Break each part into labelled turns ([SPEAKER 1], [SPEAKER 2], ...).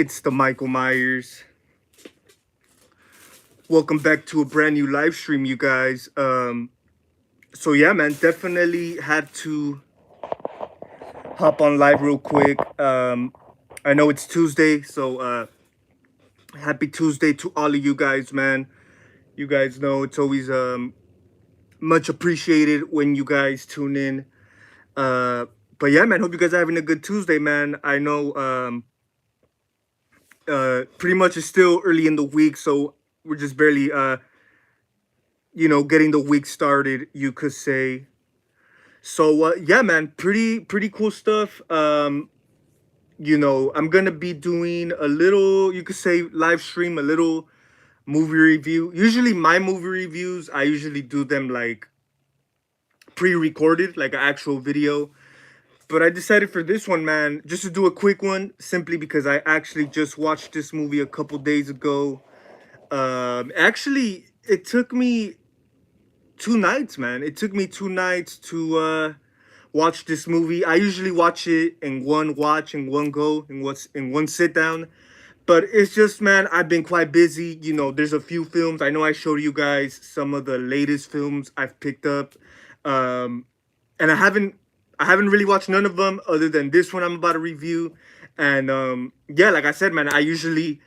[SPEAKER 1] It's the Michael Myers. Welcome back to a brand new live stream, you guys. So yeah, man, definitely had to hop on live real quick. I know it's Tuesday, so happy Tuesday to all of you guys, man. You guys know it's always much appreciated when you guys tune in. Uh, but yeah, man, hope you guys are having a good Tuesday, man. I know pretty much it's still early in the week, so we're just barely getting the week started, you could say. So yeah, man, pretty cool stuff. I'm gonna be doing a little, you could say, live stream, a little movie review. Usually my movie reviews, I usually do them like pre-recorded, like an actual video. But I decided for this one, man, just to do a quick one, simply because I actually just watched this movie a couple days ago. Actually, it took me 2 nights, man. It took me 2 nights to watch this movie. I usually watch it in one watch, in one go, in one sit down. But it's just, man, I've been quite busy. There's a few films. I know I showed you guys some of the latest films I've picked up. And I haven't really watched none of them other than this one I'm about to review. And yeah, like I said, man, I usually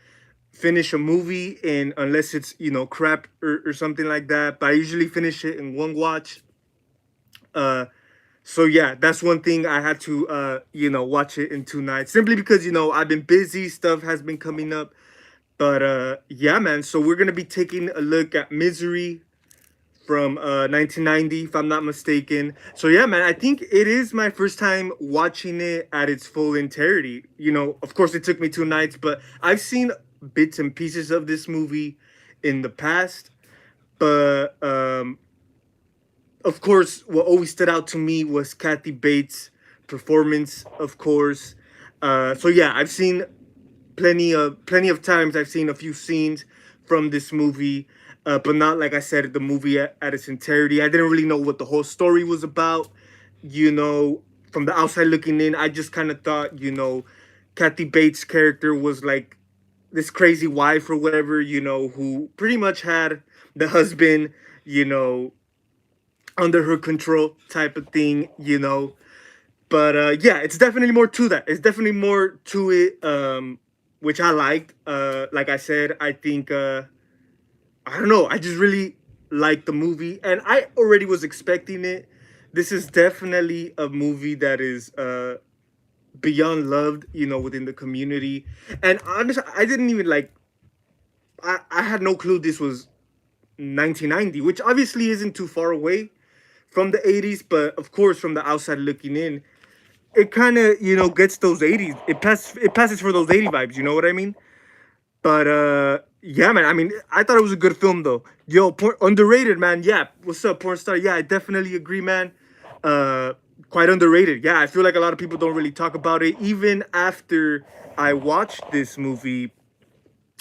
[SPEAKER 1] finish a movie in, unless it's crap or something like that, but I usually finish it in one watch. uh so yeah, that's one thing. I had to watch it in 2 nights, simply because I've been busy, stuff has been coming up. But yeah, man, so we're gonna be taking a look at Misery from 1990, if I'm not mistaken. So yeah, man, I think it is my first time watching it at its full entirety. Of course it took me 2 nights, but I've seen bits and pieces of this movie in the past. But of course, what always stood out to me was Kathy Bates' performance, of course. So yeah, I've seen plenty of times. I've seen a few scenes from this movie, but not, like I said, the movie at its entirety. I didn't really know what the whole story was about. You know, from the outside looking in, I just kind of thought, Kathy Bates' character was like this crazy wife or whatever, who pretty much had the husband, you know, under her control type of thing. But yeah, it's definitely more to that. It's definitely more to it, which I liked. Like I said, I think I don't know. I just really liked the movie, and I already was expecting it. This is definitely a movie that is beyond loved, within the community. And honestly, I didn't even like. I had no clue this was 1990, which obviously isn't too far away from the 80s, but of course, from the outside looking in, it kind of gets those 80s. It passes for those 80 vibes. You know what I mean? But yeah, man. I mean, I thought it was a good film though. Yo, underrated, man. Yeah, what's up, porn star? Yeah, I definitely agree, man. Uh, Quite underrated. Yeah, I feel like a lot of people don't really talk about it. Even after I watched this movie,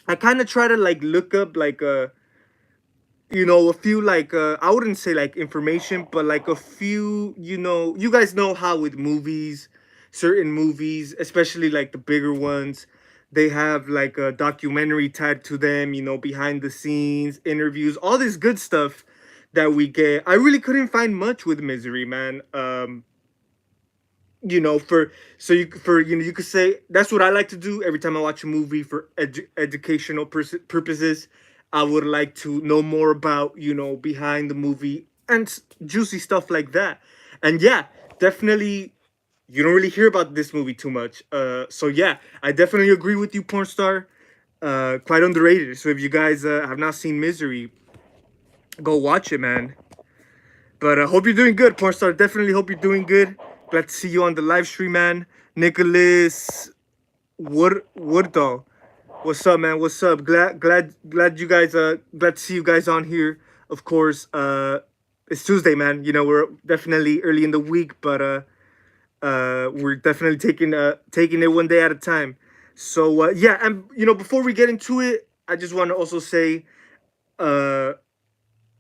[SPEAKER 1] I kind of try to like look up like a few, like I wouldn't say like information, but like a few, you guys know how with movies, certain movies, especially like the bigger ones, they have like a documentary tied to them, behind the scenes interviews, all this good stuff that we get. I really couldn't find much with Misery, man. For so you for you could say that's what I like to do every time I watch a movie for educational purposes. I would like to know more about behind the movie and juicy stuff like that. And yeah, definitely you don't really hear about this movie too much. So yeah, I definitely agree with you, porn star. Quite underrated. So if you guys have not seen Misery, go watch it, man. But I hope you're doing good, porn star. Definitely hope you're doing good. Glad to see you on the live stream, man. Nicholas Woodall. What's up, man? What's up? Glad you guys glad to see you guys on here. Of course, it's Tuesday, man. We're definitely early in the week, but we're definitely taking it one day at a time. So yeah, and before we get into it, I just want to also say, uh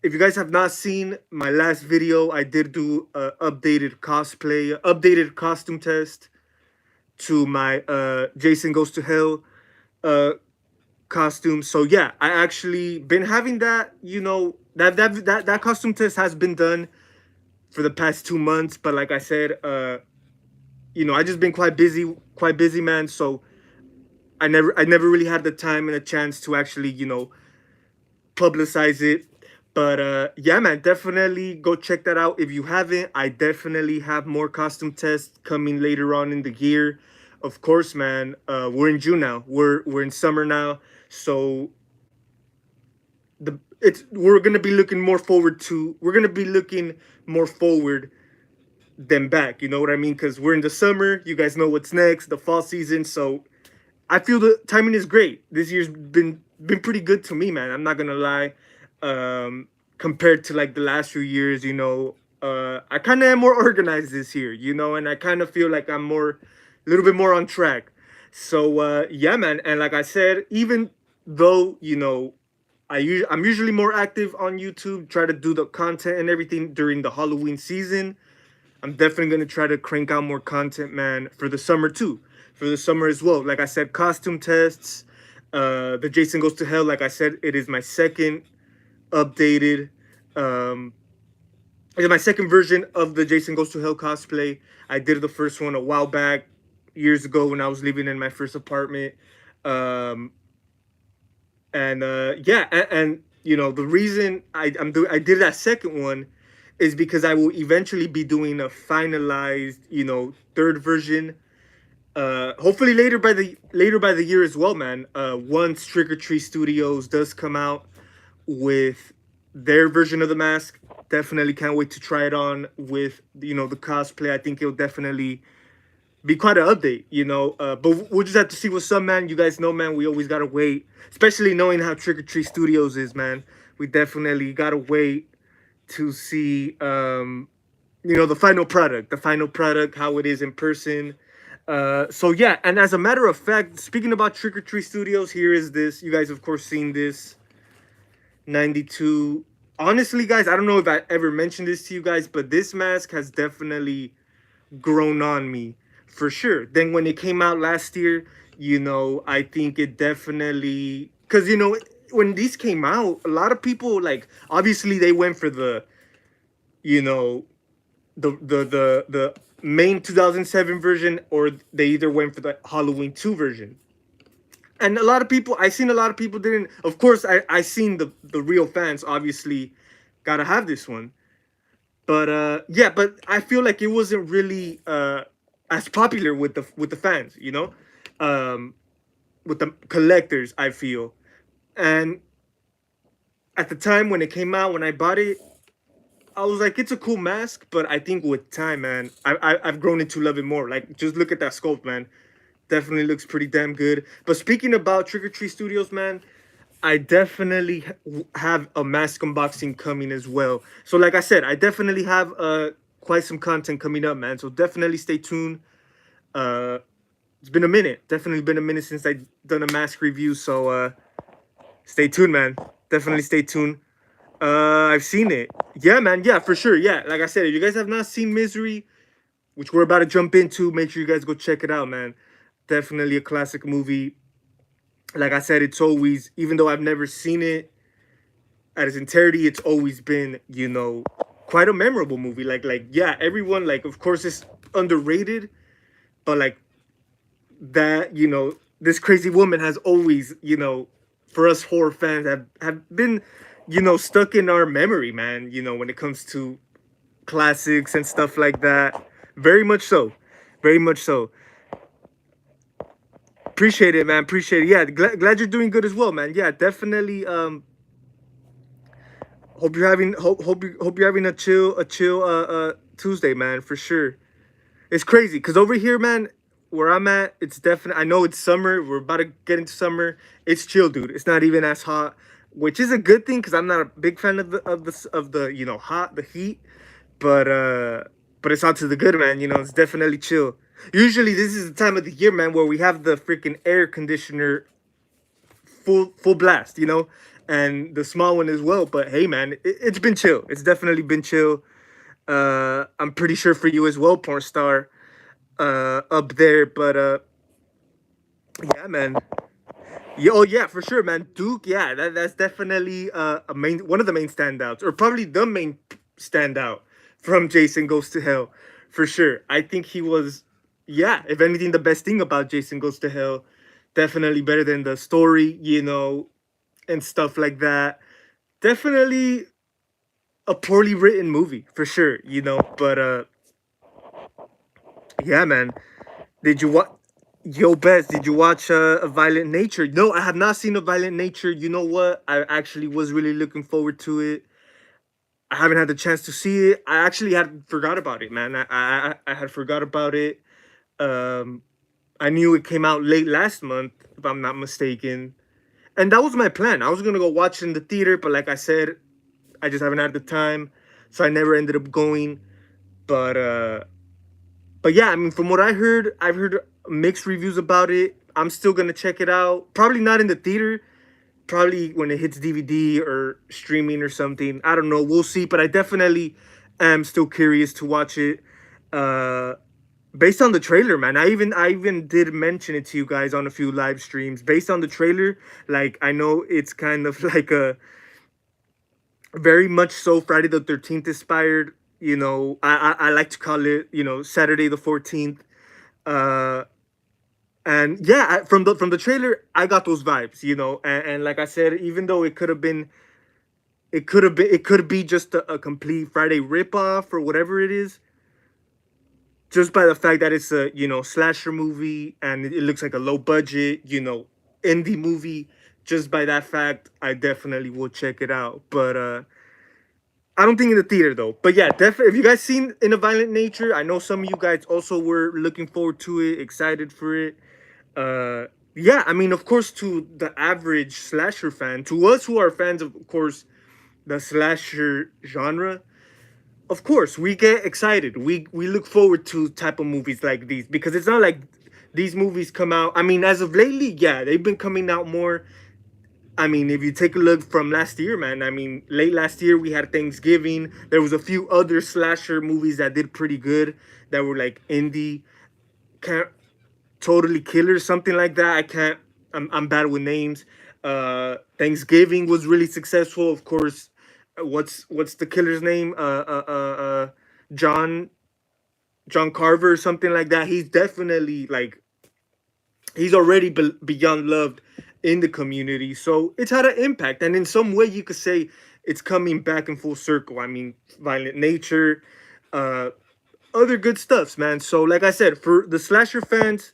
[SPEAKER 1] if you guys have not seen my last video, I did do a updated costume test to my Jason Goes to Hell uh costume. So yeah, I actually been having that, that costume test has been done for the past 2 months. But like I said, I just been quite busy, man. So I never really had the time and a chance to actually, publicize it. But yeah, man, definitely go check that out if you haven't. I definitely have more costume tests coming later on in the year. Of course, man. We're in June now. We're in summer now. So we're gonna be looking more forward than back. You know what I mean? Because we're in the summer. You guys know what's next, the fall season. So I feel the timing is great. This year's been pretty good to me, man. I'm not gonna lie. Compared to like the last few years, I kind of am more organized this year, and I kind of feel like I'm a little bit more on track. So yeah, man. And like I said, even though I'm usually more active on YouTube, try to do the content and everything during the Halloween season. I'm definitely gonna try to crank out more content, man, for the summer too. For the summer as well. Like I said, costume tests. The Jason Goes to Hell. Like I said, it is my second updated. Um, it is my second version of the Jason Goes to Hell cosplay. I did the first one a while back, years ago when I was living in my first apartment. Um, and yeah, and the reason I did that second one is because I will eventually be doing a finalized, third version. Hopefully later by the year as well, man. Once Trick or Treat Studios does come out with their version of the mask, definitely can't wait to try it on with the cosplay. I think it'll definitely be quite an update, but we'll just have to see what's up, man. You guys know, man, we always gotta wait, especially knowing how Trick or Treat Studios is, man. We definitely gotta wait to see, the final product, how it is in person. So yeah, and as a matter of fact, speaking about Trick or Treat Studios, here is this. You guys, of course, seen this 92. Honestly, guys, I don't know if I ever mentioned this to you guys, but this mask has definitely grown on me for sure. Then when it came out last year, I think it definitely, because when these came out, a lot of people, like, obviously they went for the you know the main 2007 version, or they either went for the Halloween 2 version. And I seen a lot of people didn't. Of course, I seen the real fans obviously gotta have this one. But yeah, but I feel like it wasn't really as popular with the fans, um, with the collectors. I feel, and at the time when it came out, when I bought it, I was like, it's a cool mask. But I think with time, man, I've grown into love it more. Like, just look at that sculpt, man. Definitely looks pretty damn good. But speaking about Trick or Treat Studios, man, I definitely have a mask unboxing coming as well. So like I said, I definitely have quite some content coming up, man. So definitely stay tuned. Uh it's been a minute. Definitely been a minute since I done a mask review. So stay tuned, man. Definitely stay tuned. I've seen it. Yeah, man. Yeah, for sure. Yeah, like I said, if you guys have not seen Misery, which we're about to jump into, make sure you guys go check it out, man. Definitely a classic movie. Like I said, it's always, even though I've never seen it at its entirety, it's always been, quite a memorable movie. Like yeah, everyone, like, of course it's underrated, but like that, this crazy woman has always, for us horror fans have been, stuck in our memory, man. When it comes to classics and stuff like that, very much so, very much so. Appreciate it, man. Appreciate it. Yeah, glad you're doing good as well, man. Yeah, definitely. Hope you're having a chill Tuesday, man, for sure. It's crazy because over here, man, where I'm at, it's definitely. I know it's summer. We're about to get into summer. It's chill, dude. It's not even as hot, which is a good thing because I'm not a big fan of the hot, the heat. But it's all to the good, man. It's definitely chill. Usually this is the time of the year, man, where we have the freaking air conditioner full blast, and the small one as well. But hey, man, it's been chill. It's definitely been chill. I'm pretty sure for you as well, porn star, up there. But yeah, man. Yeah, oh yeah, for sure, man. Duke, yeah, that's definitely a main one of the main standouts, or probably the main standout from Jason Goes to Hell, for sure. I think he was, yeah, if anything, the best thing about Jason Goes to Hell, definitely better than the story, and stuff like that. Definitely a poorly written movie, for sure, But yeah, man. Did you watch? Yo, Bess, did you watch A Violent Nature? No, I have not seen A Violent Nature. You know what? I actually was really looking forward to it. I haven't had the chance to see it. I actually had forgot about it, man. I had forgot about it. Um, I knew it came out late last month, if I'm not mistaken. And that was my plan. I was gonna go watch it in the theater, but like I said, I just haven't had the time, so I never ended up going. But but yeah, I mean, from what I've heard mixed reviews about it. I'm still gonna check it out. Probably not in the theater. Probably when it hits DVD or streaming or something. I don't know. We'll see. But I definitely am still curious to watch it. Uh, Based on the trailer, man. I even did mention it to you guys on a few live streams. Based on the trailer, like I know it's kind of like a very much so Friday the 13th inspired. I like to call it Saturday the 14th. Uh, and yeah, from the trailer, I got those vibes. And like I said, even though it could be just a complete Friday ripoff or whatever it is, just by the fact that it's a slasher movie and it looks like a low budget indie movie. Just by that fact, I definitely will check it out. But I don't think in the theater though. But yeah, definitely. If you guys seen In a Violent Nature, I know some of you guys also were looking forward to it, excited for it. Uh, yeah, I mean, of course, to the average slasher fan, to us who are fans of course, the slasher genre, of course, we get excited. We look forward to type of movies like these because it's not like these movies come out. I mean, as of lately, yeah, they've been coming out more. I mean, if you take a look from last year, man, I mean, late last year we had Thanksgiving. There was a few other slasher movies that did pretty good that were like indie, can't totally killers, something like that. I can't. I'm bad with names. Thanksgiving was really successful, of course. What's the killer's name? John John Carver or something like that. He's definitely like he's already beyond loved in the community. So it's had an impact, and in some way, you could say it's coming back in full circle. I mean, Violent Nature, uh, other good stuffs, man. So, like I said, for the slasher fans,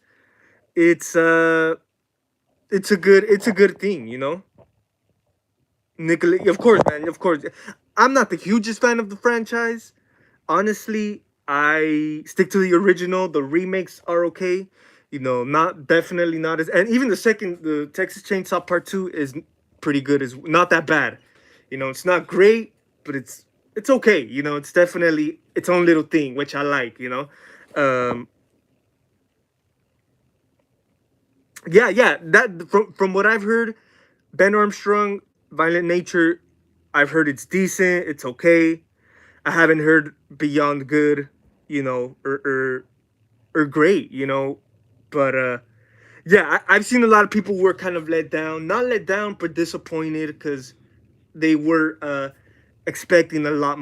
[SPEAKER 1] it's uh, it's a good thing, Nicolas, of course, man, of course. I'm not the hugest fan of the franchise. Honestly, I stick to the original. The remakes are okay. Not definitely not as, and even the Texas Chainsaw Part Two is pretty good. Is not that bad. It's not great, but it's okay. It's definitely its own little thing, which I like. Um, yeah, yeah. That from what I've heard, Ben Armstrong, Violent Nature. I've heard it's decent. It's okay. I haven't heard beyond good, or great, But yeah, I've seen a lot of people who were kind of let down, not let down, but disappointed because they were expecting a lot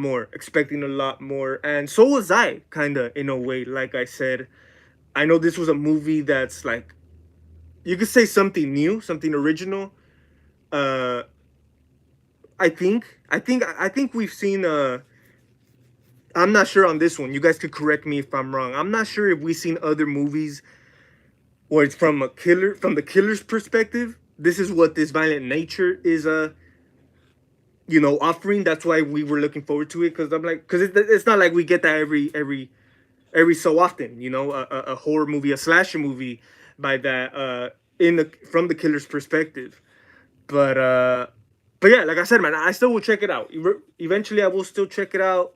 [SPEAKER 1] more, and so was I, kind of in a way. Like I said, I know this was a movie that's like you could say something new, something original. Uh, I think we've seen. I'm not sure on this one. You guys could correct me if I'm wrong. I'm not sure if we've seen other movies where it's from the killer's perspective. This is what this Violent Nature is offering. That's why we were looking forward to it, because I'm like, because it's not like we get that every so often. A horror movie, a slasher movie, by that in the from the killer's perspective. But but yeah, like I said, man, I still will check it out. Eventually, I will still check it out.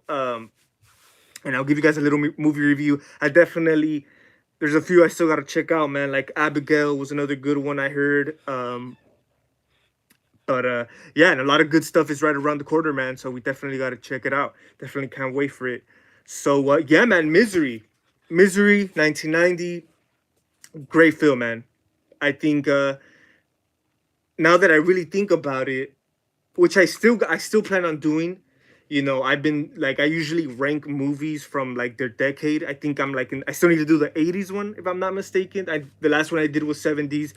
[SPEAKER 1] And I'll give you guys a little movie review. I definitely there's a few I still gotta check out, man. Like Abigail was another good one I heard. But yeah, and a lot of good stuff is right around the corner, man. So we definitely gotta check it out. Definitely can't wait for it. So yeah, man, Misery, 1990, great film, man. I think now that I really think about it, which I still plan on doing. I've been like I usually rank movies from like their decade. I think I still need to do the 80s one if I'm not mistaken. The last one I did was 70s,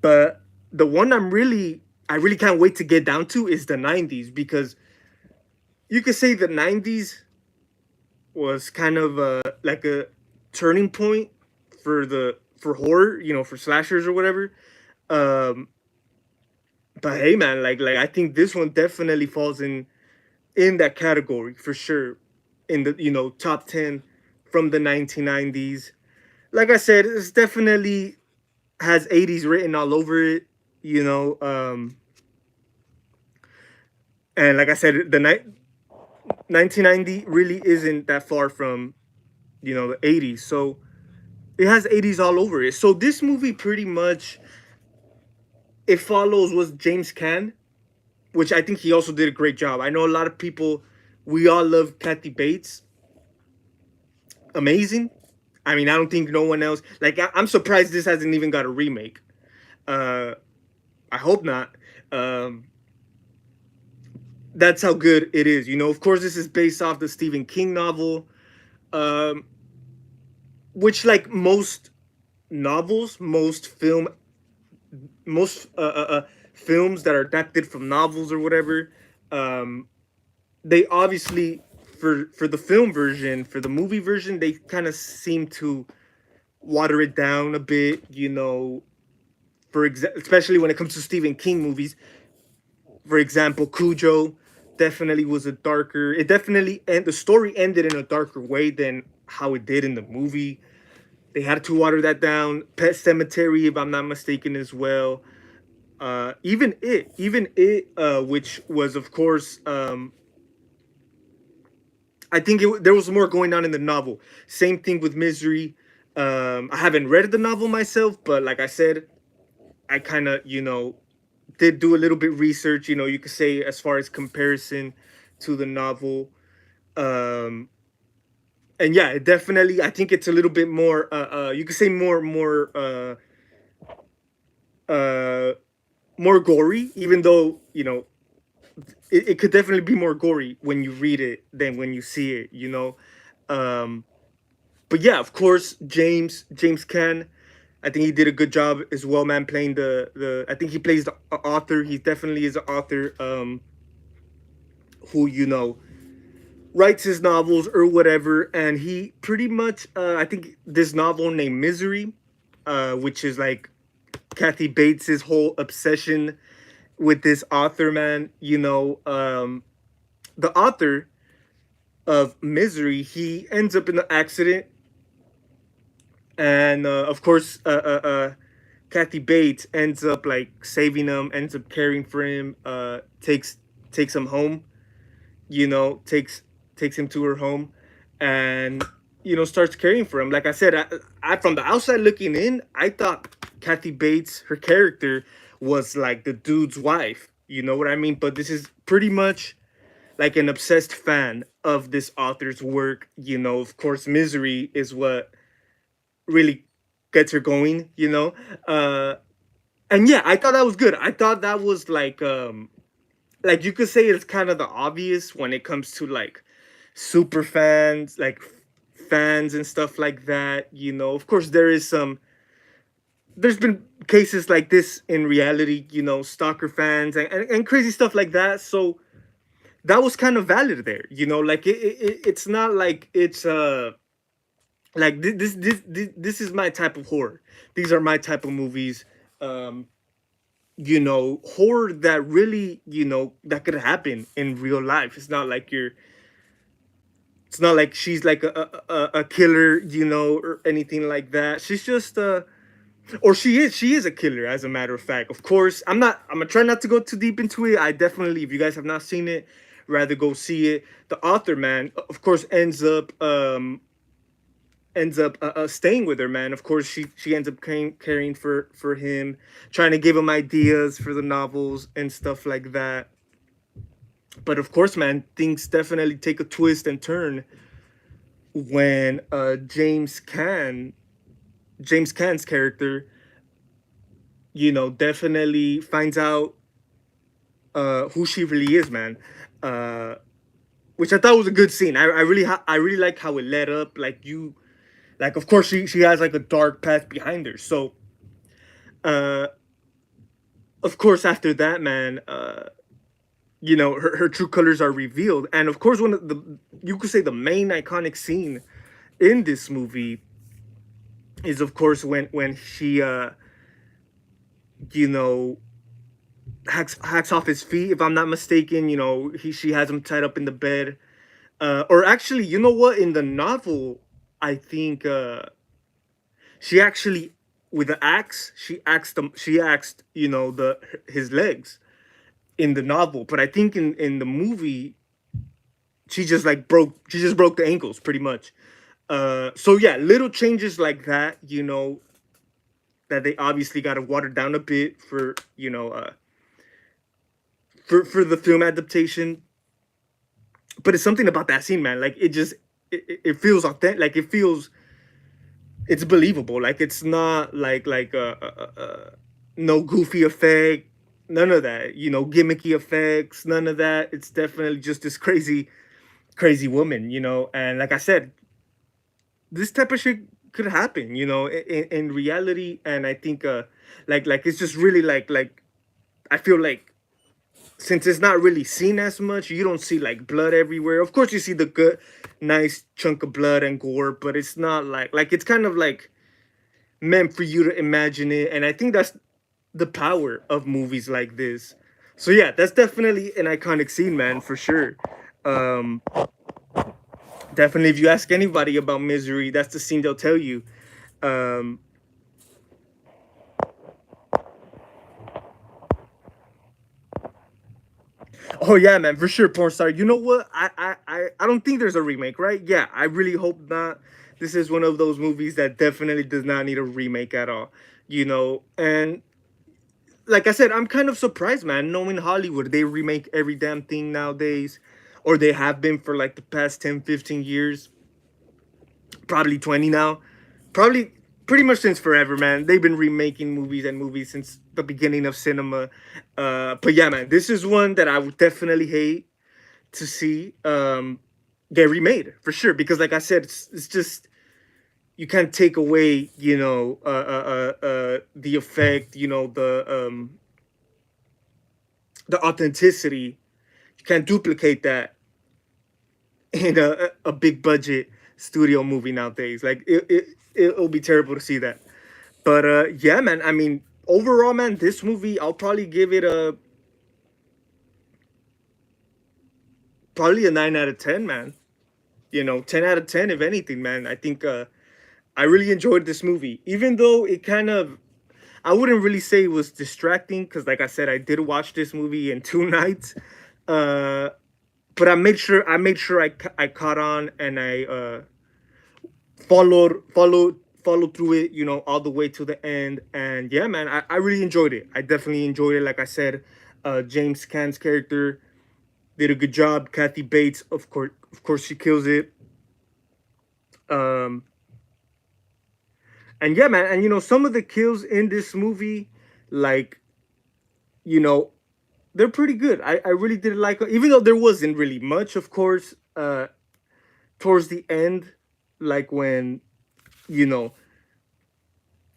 [SPEAKER 1] but the one I really can't wait to get down to is the 90s, because you could say the 90s was kind of like a turning point for horror, for slashers or whatever. Um, but hey, man, like I think this one definitely falls in that category for sure, in the top 10 from the 1990s. Like I said, it's definitely has 80s written all over it. You know, and like I said, 1990 really isn't that far from the 80s. So it has 80s all over it. So this movie pretty much it follows was James Caan, which I think he also did a great job. I know a lot of people, we all love Kathy Bates. Amazing. I mean, I don't think no one else. Like, I'm surprised this hasn't even got a remake. Uh, I hope not. Um, that's how good it is. Of course, this is based off the Stephen King novel, um, which, like most novels, most films that are adapted from novels or whatever, um, they obviously for the film version, for the movie version, they kind of seem to water it down a bit. Especially when it comes to Stephen King movies. For example, Cujo definitely was a darker. It definitely and the story ended in a darker way than how it did in the movie. They had to water that down. Pet Cemetery, if I'm not mistaken, as well. Even it, which was of course, I think there was more going on in the novel. Same thing with Misery. I haven't read the novel myself, but like I said, I kind of did do a little bit research. You could say as far as comparison to the novel, um, and yeah, it definitely. I think it's a little bit more. You could say uh, more gory, even though it could definitely be more gory when you read it than when you see it. Um, but yeah, of course, James Caan. I think he did a good job as well, man. Playing the I think he plays the author. He definitely is an author, who writes his novels or whatever, and he pretty much I think this novel named Misery, which is like Kathy Bates's whole obsession with this author, man. The author of Misery, he ends up in an accident, and of course, Kathy Bates ends up like saving him, ends up caring for him, takes him home, takes him to her home, and starts caring for him. Like I said, I from the outside looking in, I thought Kathy Bates, her character, was like the dude's wife. You know what I mean? But this is pretty much like an obsessed fan of this author's work. Of course, Misery is what really gets her going. Uh, and yeah, I thought that was good. I thought that was like you could say it's kind of the obvious when it comes to like super fans, like fans and stuff like that. Of course, there's been cases like this in reality, stalker fans and crazy stuff like that. So that was kind of valid there, like it's not like it's like this is my type of horror. These are my type of movies. Um, horror that really, that could happen in real life. It's not like she's like a killer, or anything like that. She's just or she is a killer, as a matter of fact. Of course, I'm gonna try not to go too deep into it. I definitely, if you guys have not seen it, rather go see it. The author, man, of course, ends up staying with her, man. Of course, she ends up caring for him, trying to give him ideas for the novels and stuff like that. But of course, man, things definitely take a twist and turn when James Caan's character definitely finds out who she really is, man. Uh, which I thought was a good scene. I really like how it led up. Like of course she has like a dark past behind her. So uh, of course after that, man, her true colors are revealed, and of course one of the you could say the main iconic scene in this movie is of course when she you know hacks off his feet, if I'm not mistaken. She has him tied up in the bed. Or actually, you know what? In the novel, I think she actually, with the axe, she axed, the his legs in the novel. But I think in the movie, she just broke the ankles pretty much. So yeah, little changes like that, that they obviously got to water down a bit for for the film adaptation. But it's something about that scene, man. Like it feels authentic. Like it feels it's believable. Like it's not no goofy effect, none of that. Gimmicky effects, none of that. It's definitely just this crazy woman. And like I said, this type of shit could happen. In reality. And I think like it's just really like I feel like since it's not really seen as much, you don't see like blood everywhere. Of course, you see the good, nice chunk of blood and gore, but it's not like it's kind of like meant for you to imagine it. And I think that's the power of movies like this. So yeah, that's definitely an iconic scene, man, for sure. Um, Definitely, if you ask anybody about Misery, that's the scene they'll tell you. Um, oh yeah, man, for sure, porn star. You know what? I don't think there's a remake, right? Yeah, I really hope not. This is one of those movies that definitely does not need a remake at all. And like I said, I'm kind of surprised, man, knowing Hollywood. They remake every damn thing nowadays, or they have been for like the past 10, 15 years, probably 20 now. Probably pretty much since forever, man. They've been remaking movies and movies since the beginning of cinema. But yeah, man, this is one that I would definitely hate to see get remade for sure. Because like I said, it's just you can't take away, the effect, the authenticity. You can't duplicate that in a big budget studio movie nowadays. Like it'll be terrible to see that. But yeah, man. I mean, overall, man, this movie I'll probably give it probably a 9 out of 10, man. 10 out of 10 if anything, man. I think I really enjoyed this movie, even though it kind of I wouldn't really say it was distracting because, like I said, I did watch this movie in 2 nights. Uh, but I made sure I caught on and I followed through it, all the way to the end. And yeah, man, I really enjoyed it. I definitely enjoyed it. Like I said, James Caan's character did a good job. Kathy Bates, of course, she kills it. Um, and yeah, man, and some of the kills in this movie, like you know, they're pretty good. I really did like, even though there wasn't really much, of course, towards the end, like when you know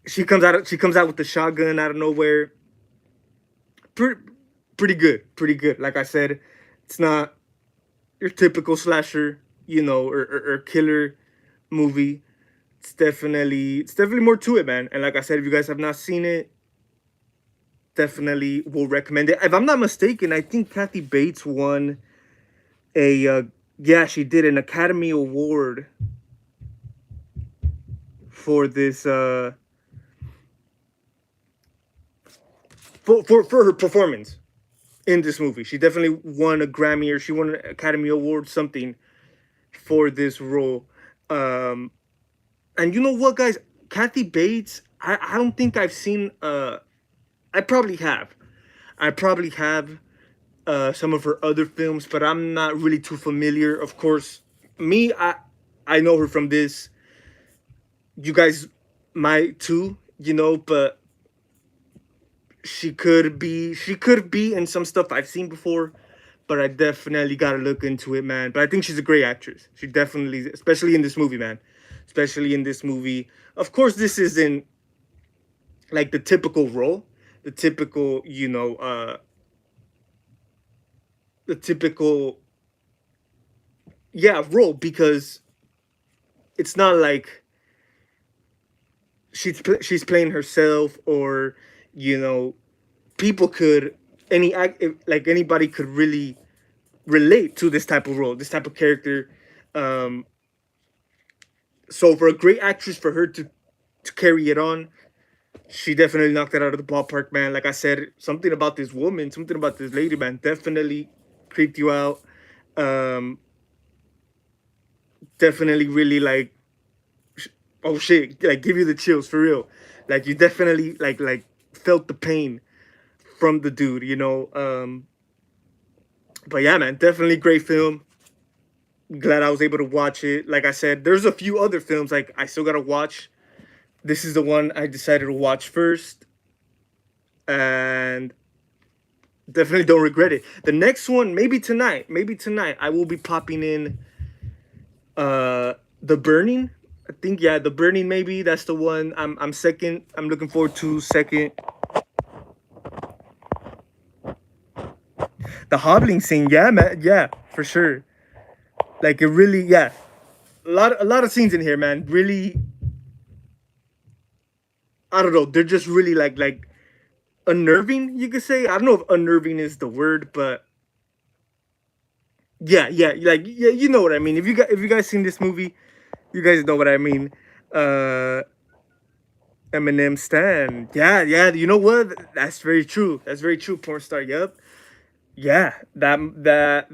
[SPEAKER 1] she comes out with the shotgun out of nowhere. Pretty pretty good. Like I said, it's not your typical slasher, or killer movie. It's definitely more to it, man. And like I said, if you guys have not seen it, definitely will recommend it. If I'm not mistaken, I think Kathy Bates won a yeah, she did an Academy Award for this for her performance in this movie. She definitely won a Grammy, or she won an Academy Award, something, for this role. Um, and you know what, guys? Kathy Bates, I don't think I've seen. I probably have. I probably have some of her other films, but I'm not really too familiar. Of course, me, I know her from this. You guys might too, but she could be in some stuff I've seen before, but I definitely gotta look into it, man. But I think she's a great actress. She definitely, especially in this movie, man. Especially in this movie. Of course, this isn't like the typical role, the typical, the typical, yeah, role, because it's not like she's playing herself, or you know people could like anybody could really relate to this type of role, this type of character. Um, so for a great actress, for her to carry it on, she definitely knocked it out of the ballpark, man. Like I said, something about this woman, something about this lady, man, definitely creeped you out. Um, definitely really like, oh shit, like give you the chills for real. Like you definitely like felt the pain from the dude, But yeah, man, definitely great film. Glad I was able to watch it. Like I said, there's a few other films like I still gotta watch. This is the one I decided to watch first, and definitely don't regret it. The next one, maybe tonight, I will be popping in The Burning. I think, yeah, The Burning, maybe that's the one. I'm second. I'm looking forward to second. The hobbling scene, yeah, man, yeah, for sure. Like it really, yeah. A lot of scenes in here, man. Really, I don't know. They're just really like unnerving, you could say. I don't know if unnerving is the word, but yeah, yeah, like, yeah, you know what I mean. If you guys seen this movie, you guys know what I mean. Uh Eminem Stan. Yeah, yeah, you know what? That's very true. That's very true, porn star. Yep. Yeah, that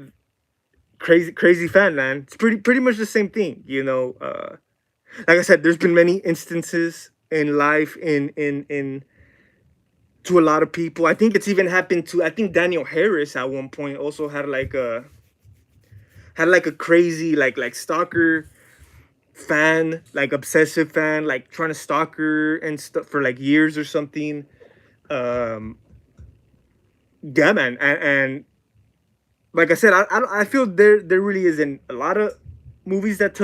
[SPEAKER 1] crazy fan, man. It's pretty much the same thing. Like I said, there's been many instances in life, in to a lot of people. I think it's even happened to, I think Daniel Harris at one point also had like a crazy like stalker fan, like obsessive fan, like trying to stalk her and stuff for like years or something. Um, yeah, man, and like I said, I feel there really isn't a lot of movies that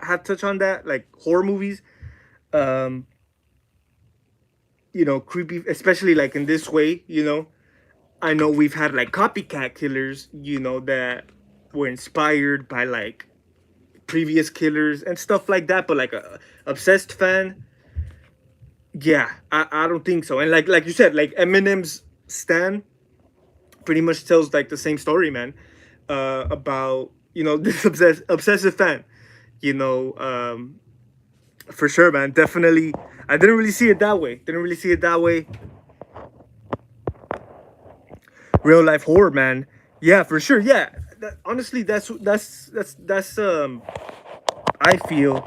[SPEAKER 1] have touched on that, like horror movies. Um, creepy, especially like in this way. I know we've had like copycat killers, that were inspired by like previous killers and stuff like that, but like a obsessed fan, yeah, I don't think so. And like you said, like Eminem's Stan pretty much tells like the same story, man. About this obsessive fan, you know. For sure, man. Definitely, I didn't really see it that way. Didn't really see it that way. Real life horror, man. Yeah, for sure. Yeah, honestly, that's I feel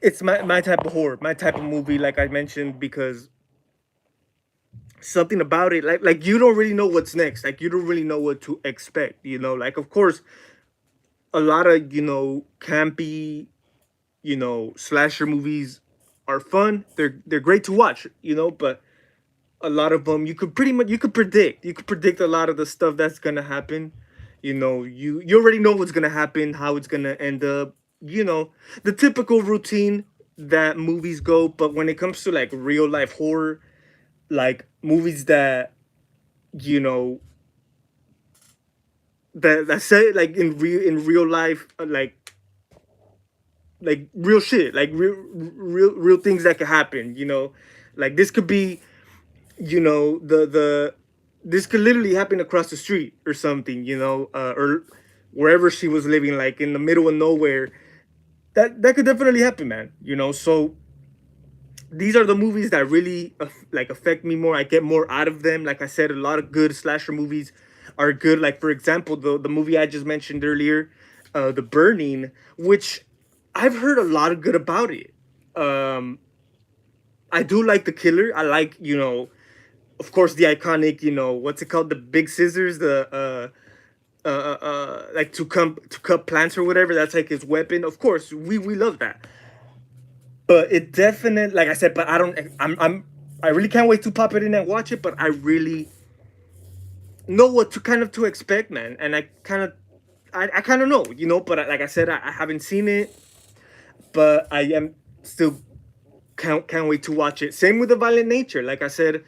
[SPEAKER 1] it's my type of horror, my type of movie, like I mentioned, because something about it, like you don't really know what's next, like you don't really know what to expect. Like of course, a lot of campy, slasher movies are fun. They're great to watch, but a lot of them you could predict a lot of the stuff that's gonna happen. You already know what's gonna happen, how it's gonna end up. The typical routine that movies go. But when it comes to like real life horror, like movies that you know that say like in real life, like real shit, like real things that could happen. Like this could be, the this could literally happen across the street or something, or wherever she was living, like in the middle of nowhere. That could definitely happen, man. So these are the movies that really like affect me more. I get more out of them. Like I said, a lot of good slasher movies are good. Like for example, the movie I just mentioned earlier, The Burning, which I've heard a lot of good about it. Um, I do like the killer. I like, of course, the iconic, what's it called, the big scissors, the like to cut plants or whatever. That's like his weapon. Of course, we love that. But it definitely, like I said, but I don't. I'm I really can't wait to pop it in and watch it, but I really know what to kind of to expect, man. And I kind of know, But like I said, I haven't seen it, but I am still can't wait to watch it. Same with the Violent Nature. Like I said,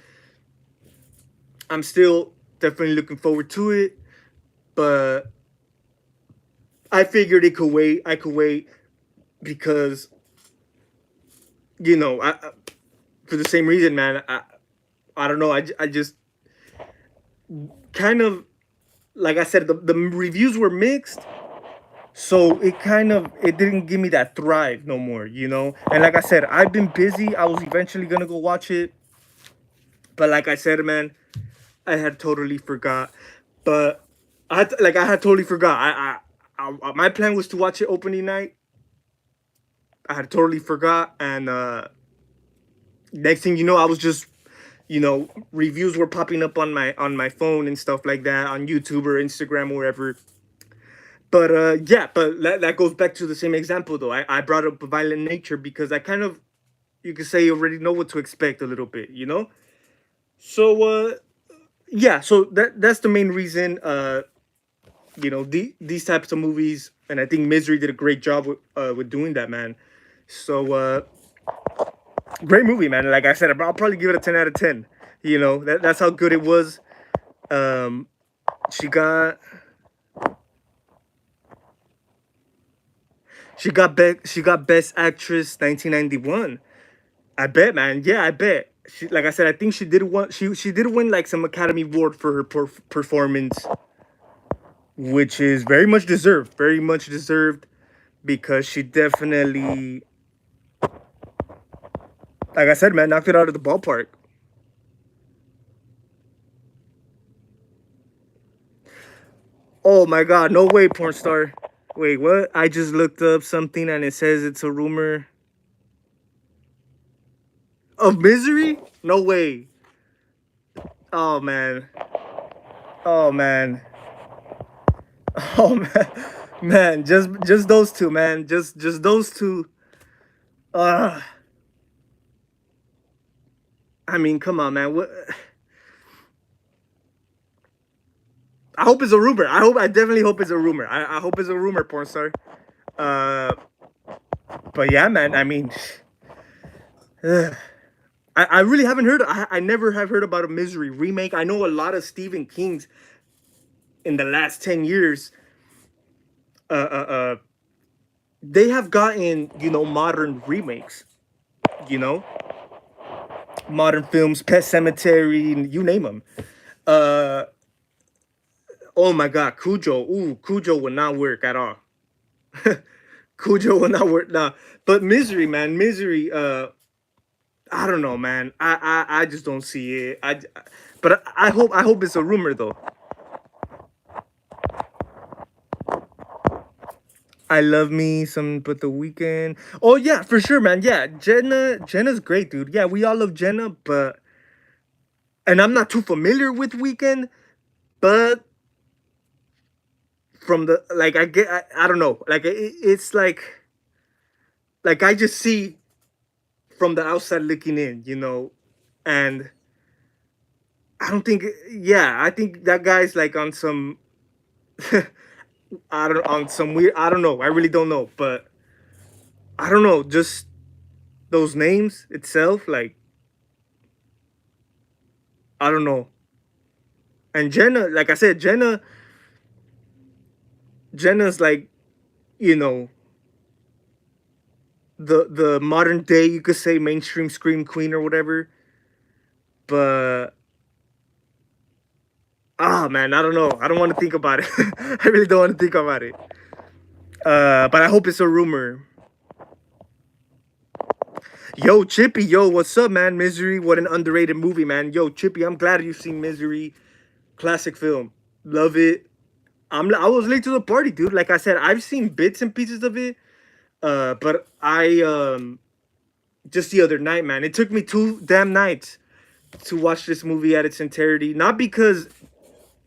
[SPEAKER 1] I'm still definitely looking forward to it, but I figured it could wait. I could wait because for the same reason, man. I don't know. I just kind of like I said, the reviews were mixed, so it didn't give me that thrive no more. And like I said, I've been busy. I was eventually gonna go watch it, but like I said, man, I had totally forgot. But I had totally forgot. My plan was to watch it opening night. I had totally forgot, and next thing you know, I was just reviews were popping up on my phone and stuff like that on YouTube or Instagram or wherever. But yeah, but that goes back to the same example though. I brought up Violent Nature because I kind of, you could say, already know what to expect a little bit. So yeah, so that's the main reason. These types of movies, and I think Misery did a great job with doing that, man. So great movie, man. Like I said, I'll probably give it a 10 out of 10. That's how good it was. Um, she got she got Best Actress 1991. I bet, man. Yeah, I bet. Like I said, I think she did win like some Academy Award for her performance, which is very much deserved. Very much deserved because she definitely, like I said, man, knocked it out of the ballpark. Oh my god, no way, porn star. Wait, what? I just looked up something and it says it's a rumor of Misery? No way. Oh man. Oh man. Oh man. Man, just those two, man. Just those two. Uh I mean, come on, man. What I hope it's a rumor. I definitely hope it's a rumor. I hope it's a rumor, porn star. Uh but yeah, man, I mean, I really haven't heard. I never have heard about a Misery remake. I know a lot of Stephen King's in the last 10 years. Uh, uh, uh, they have gotten modern remakes. You know, modern films, Pet Cemetery, you name them. Uh, oh my God, Cujo. Ooh, Cujo would not work at all. Cujo will not work. Nah, but Misery, man, Misery. I don't know, man. I just don't see it. But I hope it's a rumor though. I love me some, but the weekend. Oh yeah, for sure, man. Yeah, Jenna's great, dude. Yeah, we all love Jenna, but and I'm not too familiar with Weekend, but from the like, I don't know, like it's like I just see from the outside looking in, and I don't think, yeah, I think that guy's like on some, I don't on some weird, I don't know, I really don't know, but I don't know, just those names itself, like I don't know. And Jenna, like I said, Jenna's like, you know, the modern day, you could say, mainstream scream queen or whatever. But man, I don't know. I don't want to think about it. I really don't want to think about it. But I hope it's a rumor. Yo, Chippy, yo, what's up, man? Misery, what an underrated movie, man. Yo, Chippy, I'm glad you've seen Misery. Classic film. Love it. I was late to the party, dude. Like I said, I've seen bits and pieces of it. But I just the other night, man. It took me 2 damn nights to watch this movie at its entirety. Not because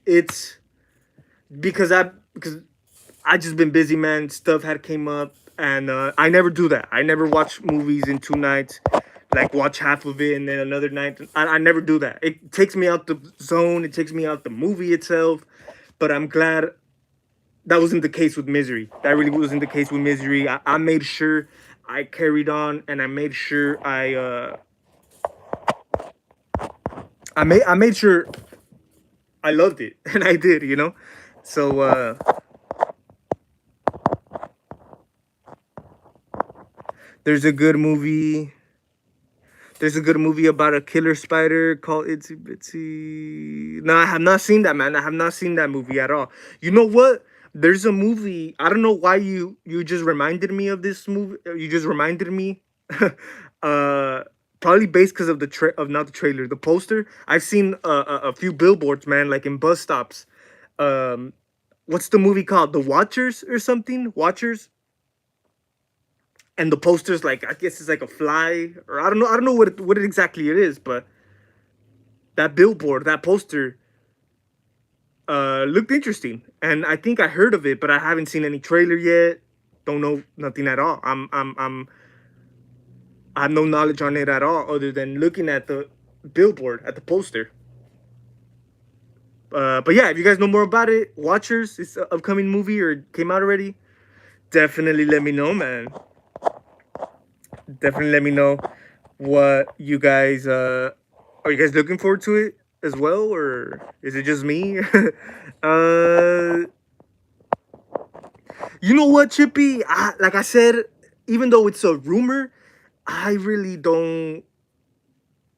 [SPEAKER 1] it's because I just been busy, man. Stuff had came up, and I never do that. I never watch movies in 2 nights like watch half of it and then another night. I never do that. It takes me out the zone. It takes me out the movie itself. But I'm glad that wasn't the case with Misery. That really wasn't the case with Misery. I made sure I carried on, and I made sure I made sure I loved it, and I did, you know. So there's a good movie. There's a good movie about a killer spider called Itsy Bitsy. No, I have not seen that, man. I have not seen that movie at all. You know what? There's a movie. I don't know why you just reminded me of this movie. You just reminded me. uh, Probably based because of of not the trailer, the poster. I've seen a few billboards, man, like in bus stops. Um, what's the movie called? The Watchers or something? Watchers. And the poster's like, I guess it's like a fly, or I don't know what it exactly it is, but that billboard, that poster, looked interesting, and I think I heard of it, but I haven't seen any trailer yet. Don't know nothing at all. I have no knowledge on it at all, other than looking at the billboard, at the poster. But yeah, if you guys know more about it, Watchers, it's an upcoming movie or came out already, definitely let me know, man. Definitely let me know what you guys are you guys looking forward to it as well, or is it just me? uh you know what, Chippy? Like I said, even though it's a rumor, I really don't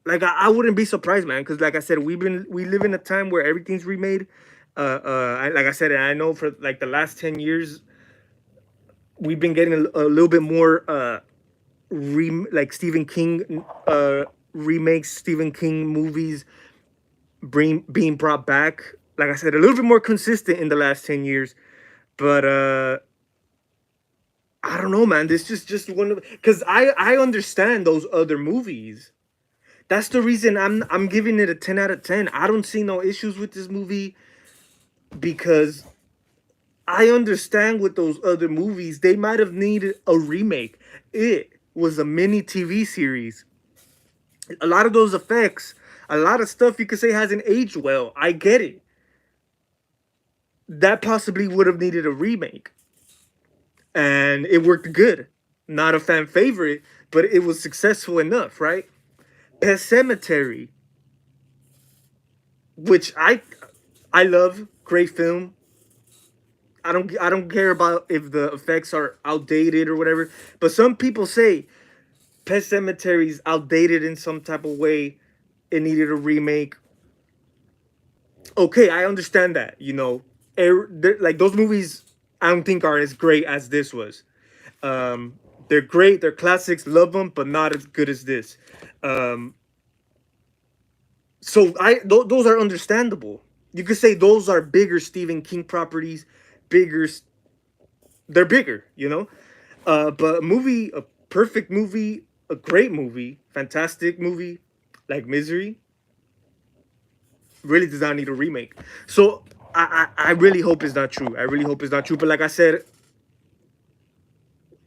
[SPEAKER 1] like. I wouldn't be surprised, man, because like I said, we live in a time where everything's remade. Like I said, and I know for like the last 10 years, we've been getting a little bit more like Stephen King remakes, Stephen King movies being brought back. Like I said, a little bit more consistent in the last 10 years, but I don't know, man. This just one of because I understand those other movies. That's the reason I'm giving it a 10 out of 10. I don't see no issues with this movie because I understand with those other movies they might have needed a remake. It was a mini TV series. A lot of those effects, a lot of stuff you could say hasn't aged well. I get it. That possibly would have needed a remake, and it worked good. Not a fan favorite, but it was successful enough, right? Pet Cemetery, which I love, great film. I don't care about if the effects are outdated or whatever, but some people say Pet Cemetery is outdated in some type of way. It needed a remake. Okay, I understand that. You know, like those movies, I don't think are as great as this was. Um, they're great, they're classics, love them, but not as good as this. Um, so those are understandable. You could say those are bigger Stephen King properties, bigger. They're bigger, you know. But a movie, a perfect movie, a great movie, fantastic movie, like Misery, really does not need a remake. So I really hope it's not true. I really hope it's not true. But like I said,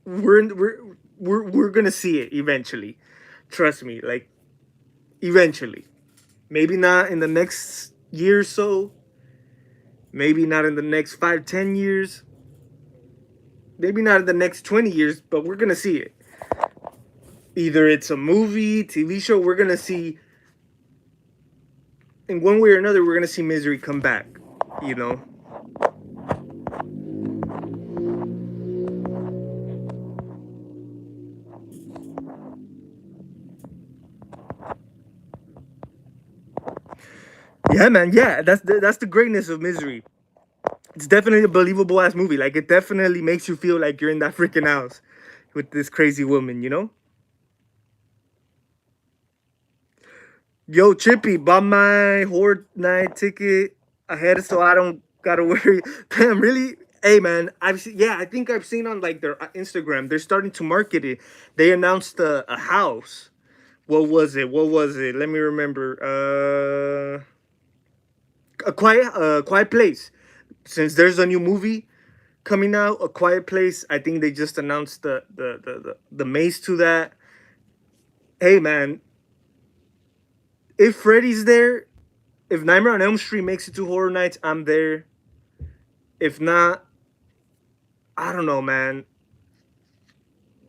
[SPEAKER 1] we're gonna see it eventually. Trust me, like eventually. Maybe not in the next year or so. Maybe not in the next 5, 10 years. Maybe not in the next 20 years. But we're gonna see it. Either it's a movie, TV show. We're gonna see. In one way or another, we're gonna see Misery come back. You know. Yeah, man. Yeah, that's the greatness of Misery. It's definitely a believable ass movie. Like it definitely makes you feel like you're in that freaking house with this crazy woman. You know. Yo, Chippy, bought my Horde night ticket ahead so I don't gotta worry. Damn, really? Hey, man, yeah, I think I've seen on like their Instagram. They're starting to market it. They announced a house. What was it? What was it? Let me remember. A quiet place. Since there's a new movie coming out, A Quiet Place. I think they just announced the maze to that. Hey man, if Freddy's there, if Nightmare on Elm Street makes it to Horror Nights, I'm there. If not, I don't know, man.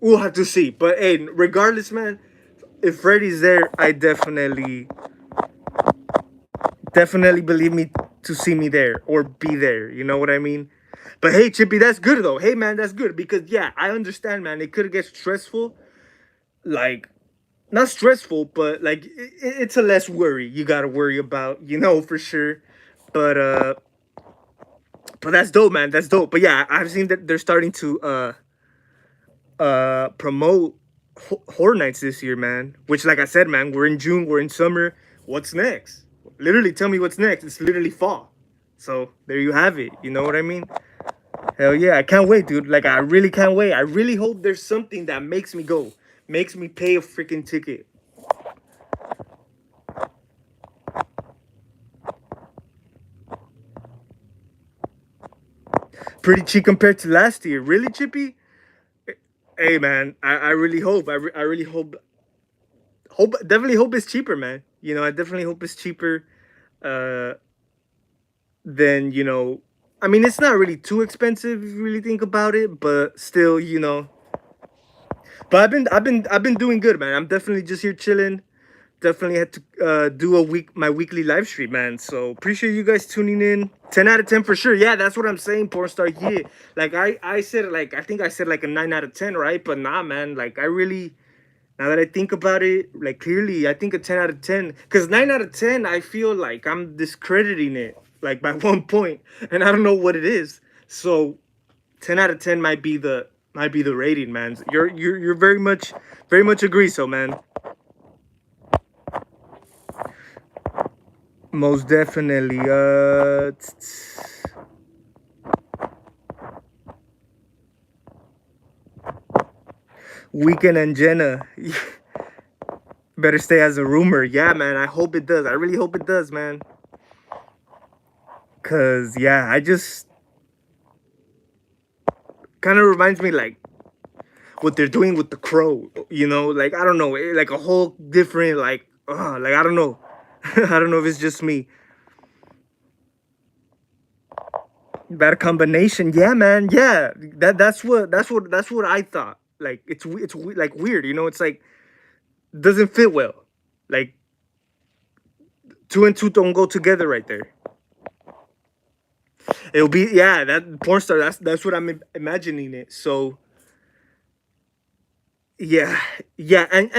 [SPEAKER 1] We'll have to see. But hey, regardless, man, if Freddy's there, I definitely believe me to see me there or be there. You know what I mean? But hey, Chippy, that's good though. Hey, man, that's good because yeah, I understand, man. It could get stressful, like not stressful, but like it's a less worry you gotta worry about, for sure. But but that's dope, man. That's dope. But yeah, I've seen that they're starting to promote horror nights this year, man. Which, like I said, man, we're in June, we're in summer. What's next? Literally, tell me what's next. It's literally fall. So there you have it. You know what I mean? Hell yeah, I can't wait, dude. Like I really can't wait. I really hope there's something that makes me go, makes me pay a freaking ticket. Pretty cheap compared to last year. Really, Chippy? Hey, man, I really hope. I really definitely hope it's cheaper, man. I definitely hope it's cheaper. Uh, than I mean, it's not really too expensive if you really think about it, but still, But I've been doing good, man. I'm definitely just here chilling. Definitely had to do my weekly live stream, man. So appreciate you guys tuning in. 10 out of 10 for sure. Yeah, that's what I'm saying, porn star. Yeah, like I said, like I think I said like a 9 out of 10, right? But nah, man. Like I really, now that I think about it, like clearly, I think a 10 out of 10. Cause 9 out of 10, I feel like I'm discrediting it, like by 1 point, and I don't know what it is. So 10 out of 10 might be the rating, man. You're very much agree. So, man, most definitely. Weekend and Jenna better stay as a rumor. Yeah, man. I hope it does. I really hope it does, man. Cause yeah, I just kind of reminds me like what they're doing with the Crow. Like I don't know, like a whole different like I don't know, I don't know if it's just me. Bad combination, yeah, man, yeah. That's what I thought. Like like weird, It's like doesn't fit well. Like two and two don't go together right there. It'll be yeah, that porn star. That's what I'm imagining it. So yeah, yeah, and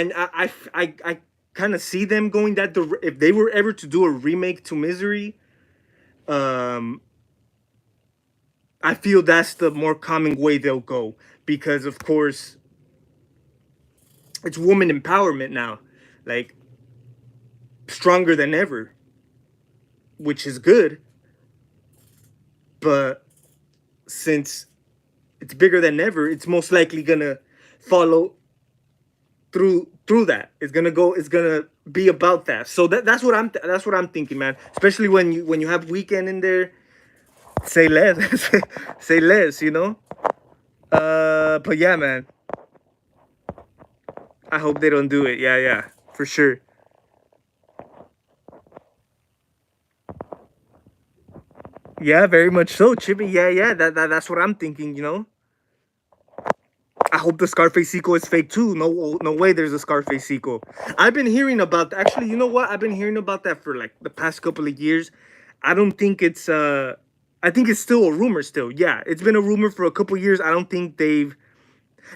[SPEAKER 1] I kind of see them going if they were ever to do a remake to Misery, um, I feel that's the more common way they'll go because of course it's woman empowerment now, like stronger than ever, which is good, but since it's bigger than ever, it's most likely gonna follow through that. It's gonna be about that. So that's what I'm thinking, man. Especially when you have Weekend in there, say less, say less. But yeah, man. I hope they don't do it. Yeah, yeah, for sure. Yeah, very much so, Chippy. Yeah, yeah. That's what I'm thinking. I hope the Scarface sequel is fake too. No, no way. There's a Scarface sequel. I've been hearing about. Actually, you know what? I've been hearing about that for like the past couple of years. I don't think it's. I think it's still a rumor. Still, yeah, it's been a rumor for a couple years. I don't think they've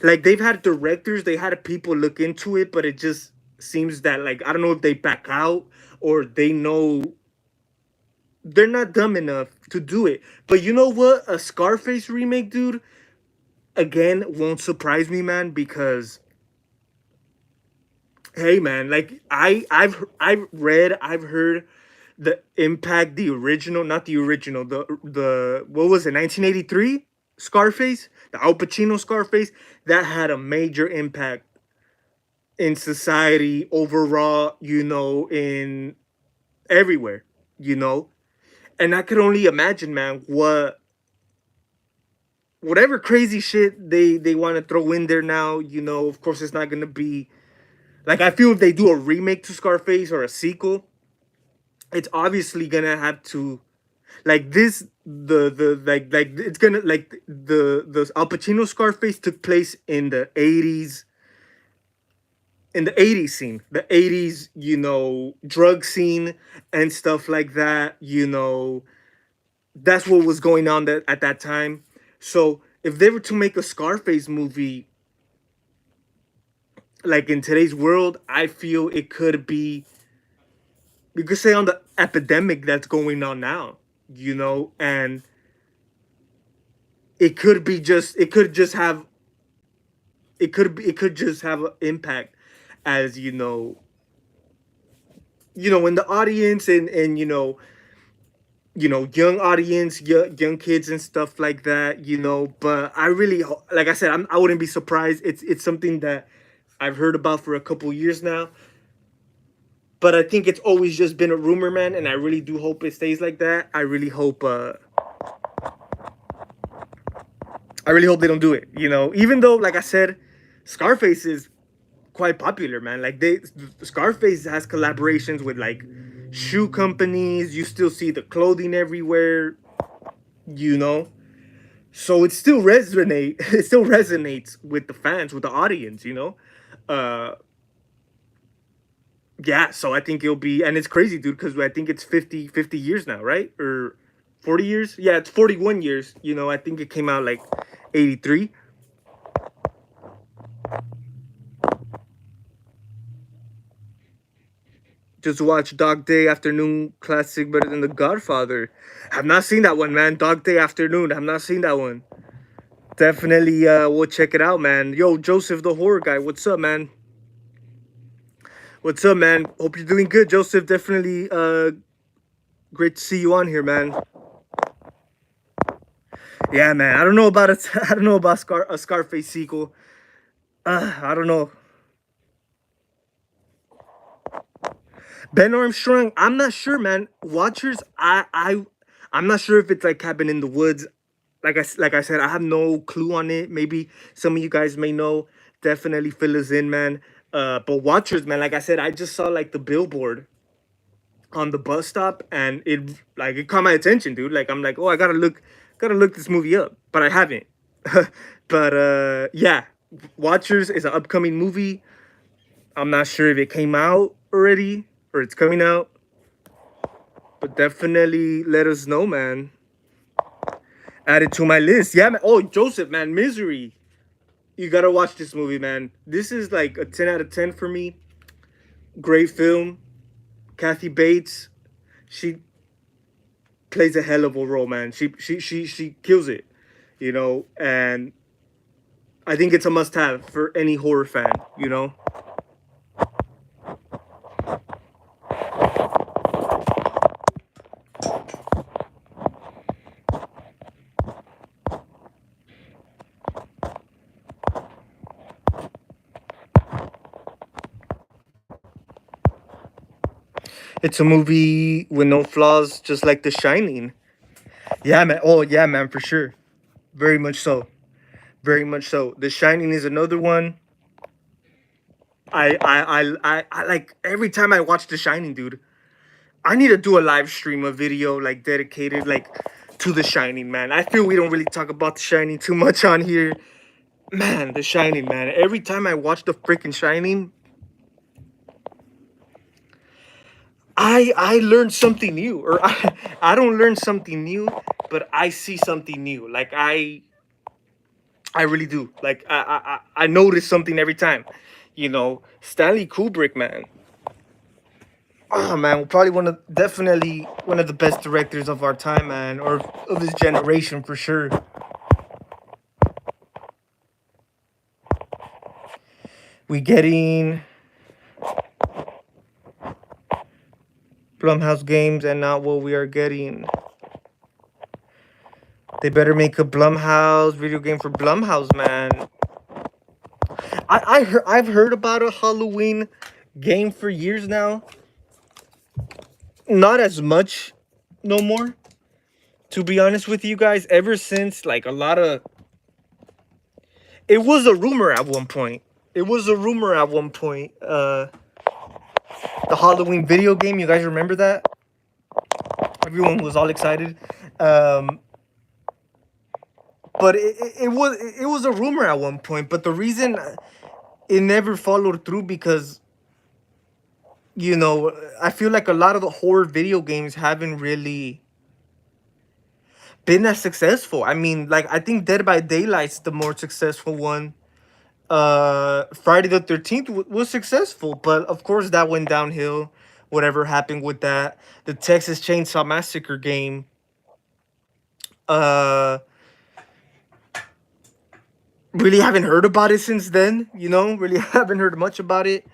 [SPEAKER 1] had directors. They had people look into it, but it just seems that like I don't know if they back out or they know they're not dumb enough to do it. But you know what? A Scarface remake, dude, again won't surprise me, man, because hey, man, like I've heard the impact the original, not the original, the what was it, 1983 Scarface, the Al Pacino Scarface, that had a major impact in society overall, in everywhere, you know. And I could only imagine, man, whatever crazy shit they want to throw in there now, of course it's not going to be Like I feel if they do a remake to Scarface or a sequel, it's obviously gonna have to like this the like it's gonna like the Al Pacino Scarface took place in the 80s, in the 80s scene, the 80s, you know, drug scene and stuff like that, you know, that's what was going on that at that time. So if they were to make a Scarface movie like in today's world, I feel it could be, you could say, on the epidemic that's going on now, you know, and it could be just it could just have an impact as you know in the audience and young audience, young kids and stuff like that, you know. But I really like I said, I wouldn't be surprised. It's something that I've heard about for a couple years now, but I think it's always just been a rumor, man, and I really do hope it stays like that. I really hope they don't do it, you know, even though like I said, Scarface is quite popular, man. Like Scarface has collaborations with like shoe companies. You still see the clothing everywhere, you know. So it still resonate. It still resonates with the fans, with the audience, you know. Uh, yeah. So I think it'll be, and it's crazy, dude, because I think it's 50 years now, right? Or 40 years? Yeah, it's 41 years. You know, I think it came out like 83. Just watch Dog Day Afternoon classic better than The Godfather. Have not seen that one, man. Dog Day Afternoon. Have not seen that one. Definitely we'll check it out, man. Yo, Joseph the horror guy. What's up, man? What's up, man? Hope you're doing good, Joseph. Definitely great to see you on here, man. Yeah, man. I don't know about it. I don't know about a Scarface sequel. I don't know. Ben Armstrong, I'm not sure, man. Watchers, I'm not sure if it's like Cabin in the Woods. Like I said, I have no clue on it. Maybe some of you guys may know. Definitely fill us in, man. But Watchers, man, like I said, I just saw like the billboard on the bus stop, and it caught my attention, dude. Like I'm like, oh, I gotta look this movie up, but I haven't. But yeah, Watchers is an upcoming movie. I'm not sure if it came out already or it's coming out, but definitely let us know, man. Add it to my list. Yeah, man. Oh, Joseph, man, Misery. You gotta watch this movie, man. This is like a 10 out of 10 for me. Great film. Kathy Bates, she plays a hell of a role, man. She kills it, you know, and I think it's a must have for any horror fan, you know. It's a movie with no flaws, just like The Shining. Yeah, man. Oh, yeah, man, for sure. Very much so. Very much so. The Shining is another one. I like every time I watch The Shining, dude. I need to do a live stream, a video like dedicated like to The Shining, man. I feel we don't really talk about The Shining too much on here. Man, The Shining, man. Every time I watch the freaking Shining, I learn something new, or I don't learn something new, but I see something new. Like I really do. Like I notice something every time. You know, Stanley Kubrick, man. Oh man, probably definitely one of the best directors of our time, man, or of this generation for sure. We getting Blumhouse games and not what we are getting. They better make a Blumhouse video game for Blumhouse, man. I've heard about a Halloween game for years now. Not as much no more. To be honest with you guys, ever since like a lot of it was a rumor at one point. it was a rumor at one point. The Halloween video game. You guys remember that? Everyone was all excited. Um, but it was a rumor at one point. But the reason it never followed through because I feel like a lot of the horror video games haven't really been as successful. I mean, like I think Dead by Daylight's the more successful one. Friday the 13th was successful, but of course that went downhill. Whatever happened with that, the Texas Chainsaw Massacre game, uh, really haven't heard about it since then. Really haven't heard much about it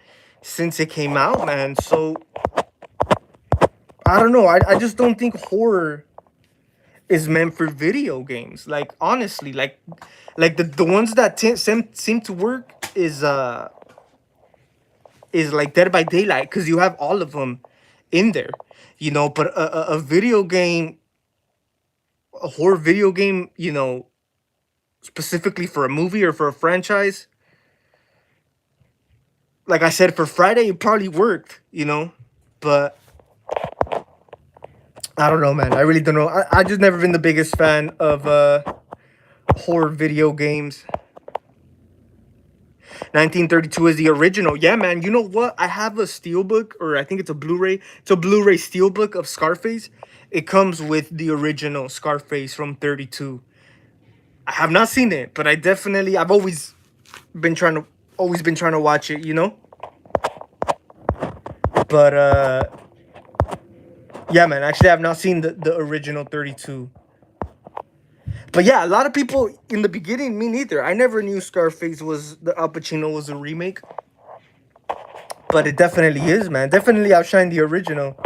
[SPEAKER 1] since it came out, man. So I don't know. I just don't think horror is meant for video games. Like honestly, like the ones that seem to work is like Dead by Daylight because you have all of them in there, But a video game, a horror video game, specifically for a movie or for a franchise, like I said, for Friday it probably worked, But I don't know, man. I really don't know. I just never been the biggest fan of horror video games. 1932 is the original. Yeah, man. You know what? I have a steelbook, or I think it's a Blu-ray. It's a Blu-ray steelbook of Scarface. It comes with the original Scarface from 32. I have not seen it, but I've always been trying to watch it, But yeah, man. Actually, I've not seen the original 32. But yeah, a lot of people in the beginning, me neither. I never knew Scarface was the Al Pacino was a remake. But it definitely is, man. Definitely outshine the original.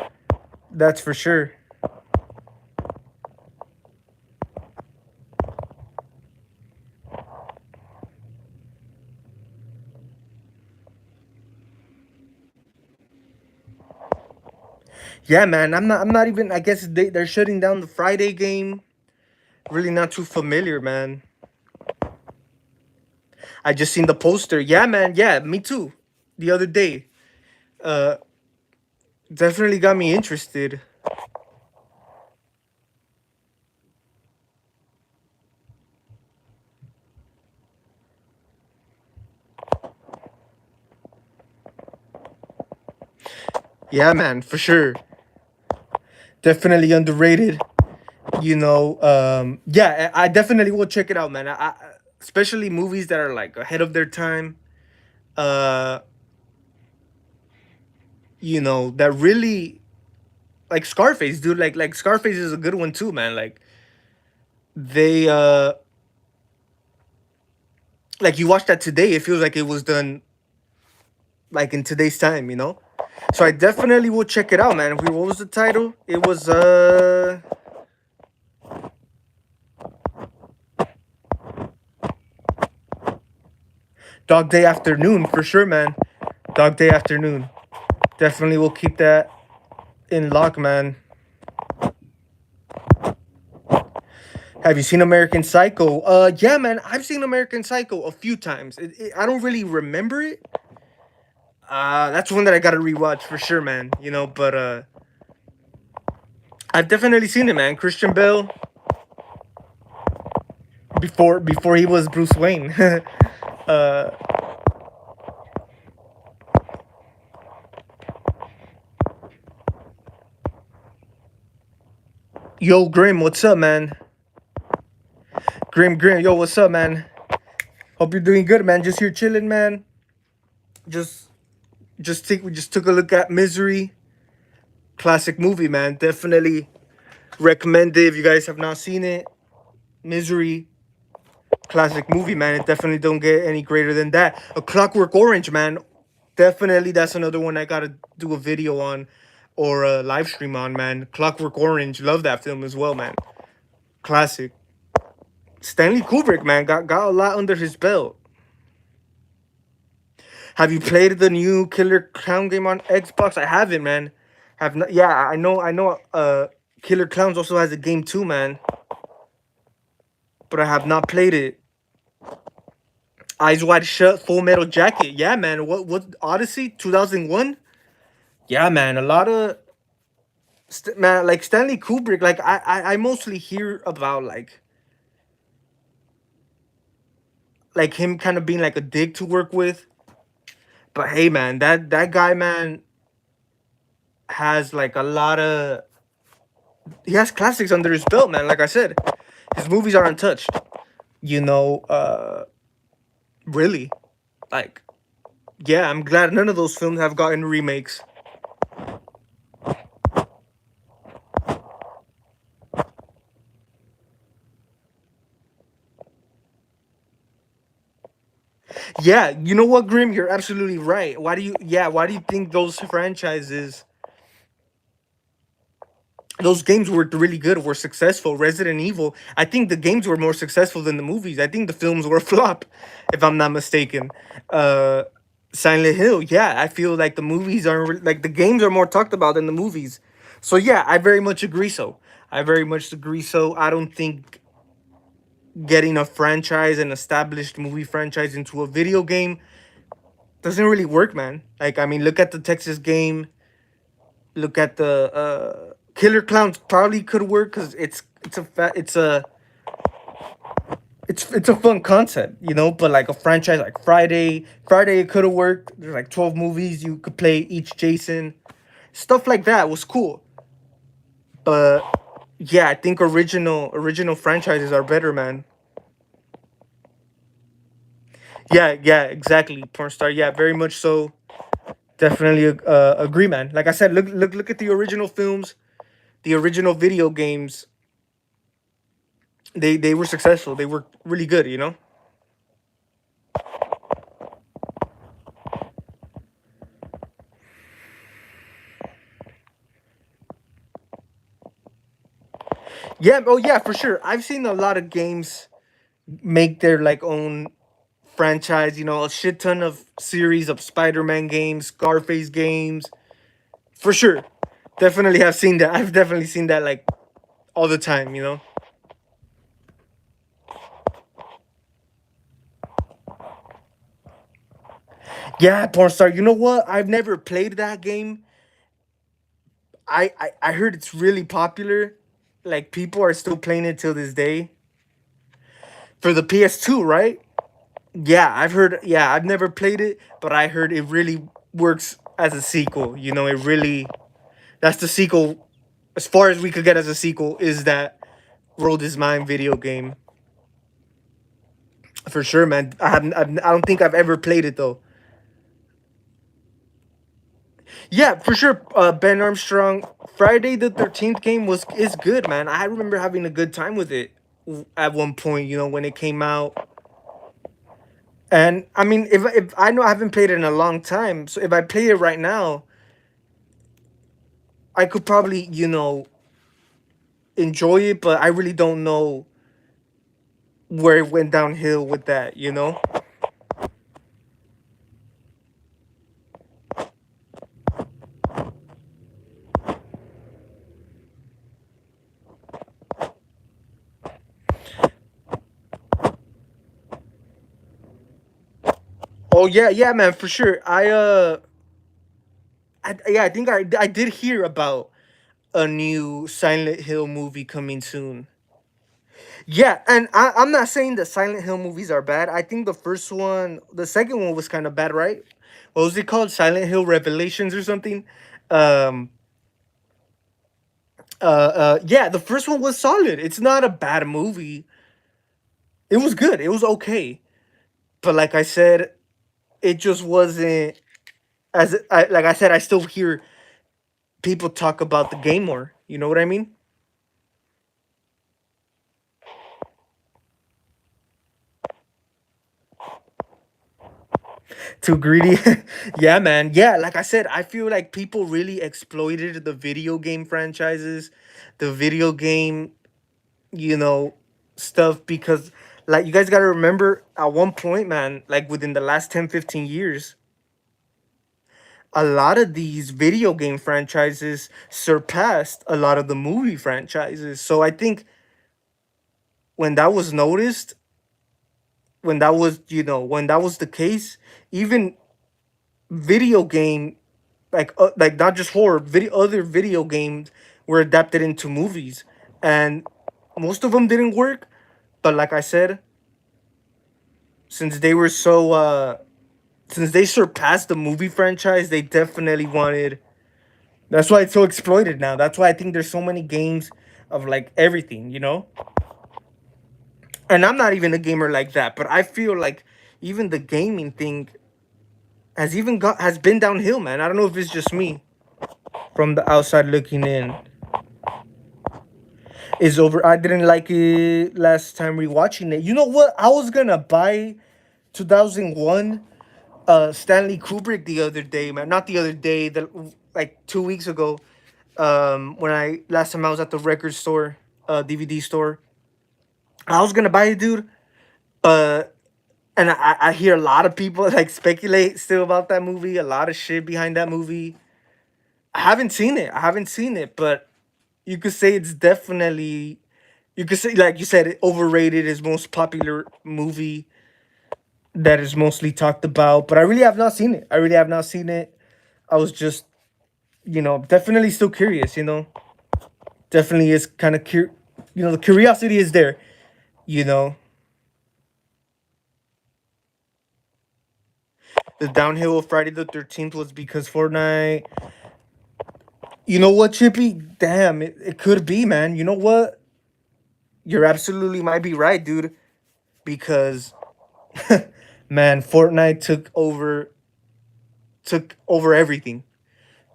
[SPEAKER 1] That's for sure. Yeah, man. I'm not even. I guess they're shutting down the Friday game. Really not too familiar, man. I just seen the poster. Yeah, man. Yeah, me too. The other day. Uh, Definitely got me interested. Yeah, man, for sure. Definitely underrated. Yeah, I definitely will check it out, man. Especially movies that are like ahead of their time. Uh, that really like Scarface, dude. Like Scarface is a good one too, man. Like they like you watch that today, it feels like it was done like in today's time, So I definitely will check it out, man. What was the title? It was Dog Day Afternoon for sure, man. Dog Day Afternoon. Definitely will keep that in lock, man. Have you seen American Psycho? Yeah, man. I've seen American Psycho a few times. I don't really remember it. That's one that I gotta rewatch for sure, man. But I've definitely seen it, man. Christian Bale before he was Bruce Wayne. uh, Yo, Grim, what's up, man? Grim, yo, what's up, man? Hope you're doing good, man. Just here chilling, man. Just we just took a look at Misery. Classic movie, man. Definitely recommend it if you guys have not seen it. Misery. Classic movie, man. It definitely don't get any greater than that. A Clockwork Orange, man. Definitely that's another one I gotta do a video on or a live stream on, man. Clockwork Orange. Love that film as well, man. Classic. Stanley Kubrick, man, got a lot under his belt. Have you played the new Killer Clown game on Xbox? I haven't, man. Have not. Yeah, I know. Killer Clowns also has a game too, man. But I have not played it. Eyes Wide Shut, Full Metal Jacket. Yeah, man. What Odyssey 2001? Yeah, man. A lot of man, like Stanley Kubrick. Like I mostly hear about like him kind of being like a dick to work with. But hey, man, that guy, man, has like a lot of he has classics under his belt, man. Like I said, his movies are untouched. You know, really, like yeah, I'm glad none of those films have gotten remakes. Yeah, you know what, Grim? You're absolutely right. Why do you? Yeah, why do you think those franchises, those games were really good, were successful? Resident Evil. I think the games were more successful than the movies. I think the films were a flop, if I'm not mistaken. Uh, Silent Hill. Yeah, I feel like the movies are like the games are more talked about than the movies. So yeah, I very much agree. I very much agree. I don't think getting a franchise, an established movie franchise, into a video game doesn't really work, man. Like, I mean, look at the Texas Game. Look at the Killer Clowns. Probably could work because it's a fun concept, you know. But like a franchise like Friday it could have worked. There's like 12 movies you could play each Jason. Stuff like that was cool. But yeah, I think original franchises are better, man. Yeah, yeah, exactly. Porn star. Yeah, very much so. Definitely agree, man. Like I said, look at the original films, the original video games. They were successful. They were really good, you know. Yeah, oh yeah, for sure. I've seen a lot of games make their like own franchise. You know, a shit ton of series of Spider-Man games, Scarface games. For sure, definitely have seen that. I've definitely seen that like all the time. You know. Yeah, porn star. You know what? I've never played that game. I heard it's really popular. Like people are still playing it till this day for the PS2, right? Yeah, I've heard. Yeah, I've never played it, but I heard it really works as a sequel. You know, it really that's the sequel as far as we could get as a sequel is that Road is Mine video game for sure, man. I don't think I've ever played it though. Yeah, for sure. Ben Armstrong Friday the 13th game was is good, man. I remember having a good time with it at one point. You know, when it came out. And I mean, if I know I haven't played it in a long time, so if I play it right now, I could probably enjoy it, but I really don't know where it went downhill with that. You know? Oh yeah, yeah, man, for sure. Yeah, I think I did hear about a new Silent Hill movie coming soon. Yeah, and I'm not saying the Silent Hill movies are bad. I think the second one was kind of bad, right? What was it called? Silent Hill Revelations or something? Um, yeah, the first one was solid. It's not a bad movie. It was good. It was okay. But like I said, it just wasn't like I said, I still hear people talk about the game more. You know what I mean? Too greedy. Yeah, man. Yeah, like I said, I feel like people really exploited the video game franchises, the video game, you know, stuff because like you guys got to remember at one point, man, like within the last 10, 15 years, a lot of these video game franchises surpassed a lot of the movie franchises. So I think when that was noticed, when that was, when that was the case, even video game, like not just horror, other video games were adapted into movies, and most of them didn't work. But like I said, since they were so since they surpassed the movie franchise, they definitely wanted. That's why it's so exploited now. That's why I think there's so many games of like everything. And I'm not even a gamer like that, but I feel like even the gaming thing has been downhill, man. I don't know if it's just me from the outside looking in. Is over. I didn't like it last time rewatching it. You know what? I was gonna buy 2001 Stanley Kubrick the other day, man. Not the other day, like 2 weeks ago. When I last time I was at the record store, DVD store. I was gonna buy it, dude. Uh, and I hear a lot of people like speculate still about that movie. A lot of shit behind that movie. I haven't seen it. I haven't seen it, but you could say it's definitely. You could say, like you said, overrated. His most popular movie that is mostly talked about, but I really have not seen it. I really have not seen it. I was just, definitely still curious. Definitely is kind of the curiosity is there. You know, the downhill of Friday the 13th was because Fortnite. You know what, Chippy? Damn, it could be, man. You know what? You're absolutely might be right, dude. Because, man, Fortnite took over everything.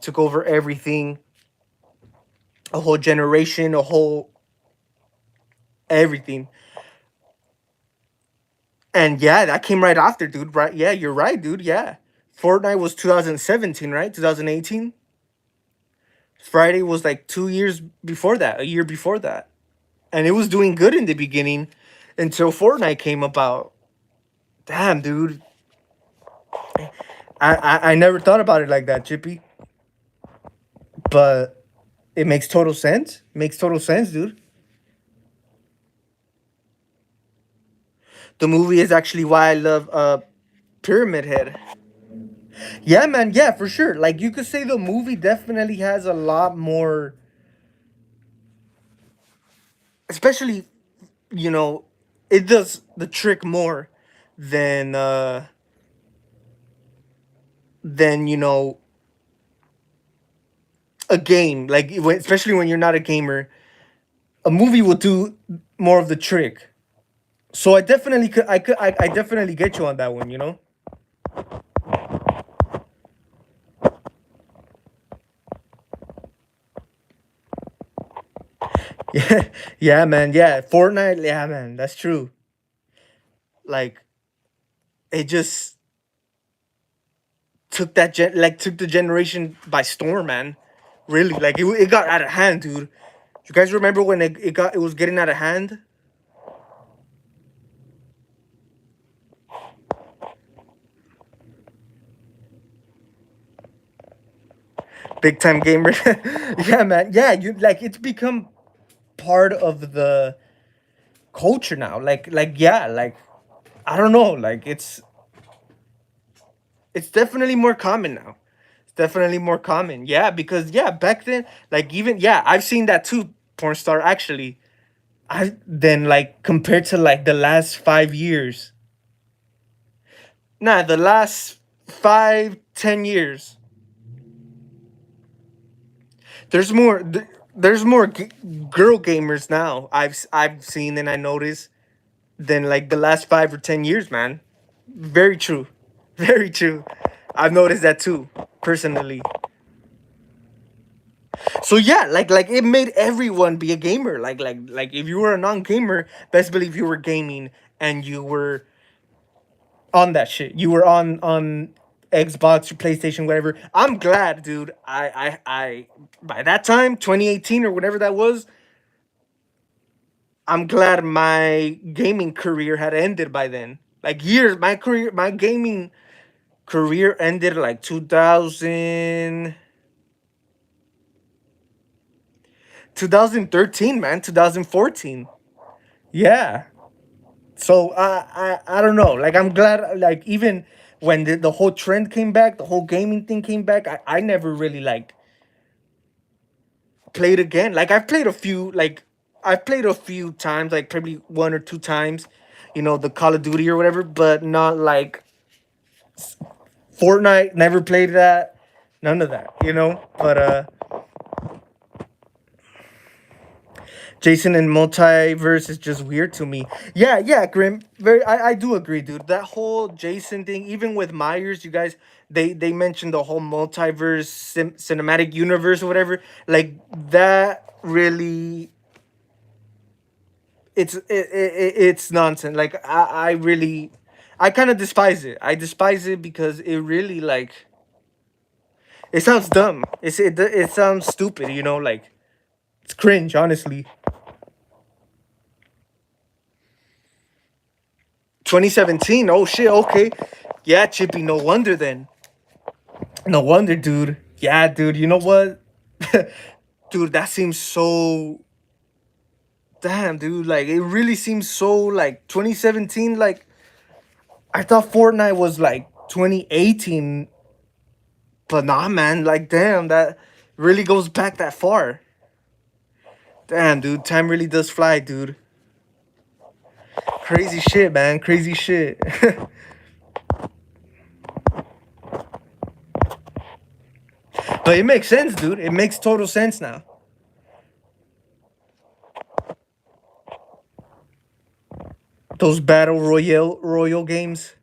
[SPEAKER 1] Took over everything. A whole generation, a whole everything. And yeah, that came right after, dude. Right? Yeah, you're right, dude. Yeah. Fortnite was 2017, right? 2018. Friday was like 2 years before that, a year before that. And it was doing good in the beginning until Fortnite came about. Damn, dude. I never thought about it like that, Chippy. But it makes total sense. Makes total sense, dude. The movie is actually why I love Pyramid Head. Yeah, man. Yeah, for sure. Like you could say the movie definitely has a lot more, especially, you know, it does the trick more than than a game. Like especially when you're not a gamer, a movie will do more of the trick. So I definitely I definitely get you on that one. Yeah, yeah, man. Yeah, Fortnite. Yeah, man. That's true. Like it just took the generation by storm, man. Really, like it got out of hand, dude. You guys remember when it was getting out of hand? Big time gamer. Yeah, man. Yeah, you like it's become part of the culture now. Like yeah, like I don't know, like it's definitely more common now. It's definitely more common. Yeah, because yeah, back then, like even yeah, I've seen that too, porn star actually. I then like compared to like the last 5 years. Nah, the last 5, 10 years. There's more. There's more girl gamers now. I've seen and I noticed than like the last 5 or 10 years, man. Very true, very true. I've noticed that too, personally. So yeah, like it made everyone be a gamer. Like if you were a non-gamer, best believe you were gaming and you were on that shit. You were on Xbox or PlayStation, whatever. I'm glad, dude. I by that time, 2018 or whatever that was, I'm glad my gaming career had ended by then. Like years, my gaming career ended like 2013, man, 2014. Yeah, So I don't know. Like I'm glad. Like even when the whole trend came back, the whole gaming thing came back. I never really like played again. Like I've played a few. Like I've played a few times. Like probably one or two times. You know, the Call of Duty or whatever, but not like Fortnite. Never played that. None of that. You know. But Jason and multiverse is just weird to me. Yeah, yeah, Grim. Very, I do agree, dude. That whole Jason thing, even with Myers, you guys, they mentioned the whole multiverse, cinematic universe or whatever. Like that really, it's nonsense. Like I really, I kind of despise it. I despise it because it really like it sounds dumb. It sounds stupid. You know, like it's cringe, honestly. 2017. Oh shit. Okay. Yeah, Chippy. No wonder then. No wonder, dude. Yeah, dude. You know what? Dude, that seems so. Damn, dude. Like it really seems so like 2017. Like I thought Fortnite was like 2018, but nah, man. Like damn, that really goes back that far. Damn, dude. Time really does fly, dude. Crazy shit, man. Crazy shit. But it makes sense, dude. It makes total sense now. Those battle royale games.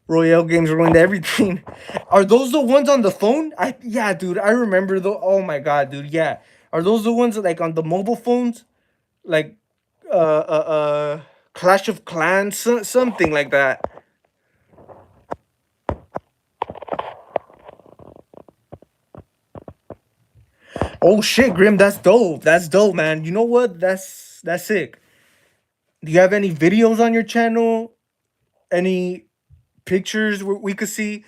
[SPEAKER 1] Royale games ruined everything. Are those the ones on the phone? I Yeah, dude. I remember the. Oh my god, dude. Yeah. Are those the ones like on the mobile phones? Like Clash of Clans, something like that. Oh shit, Grim. That's dope. That's dope, man. You know what? That's sick. Do you have any videos on your channel? Any pictures we could see?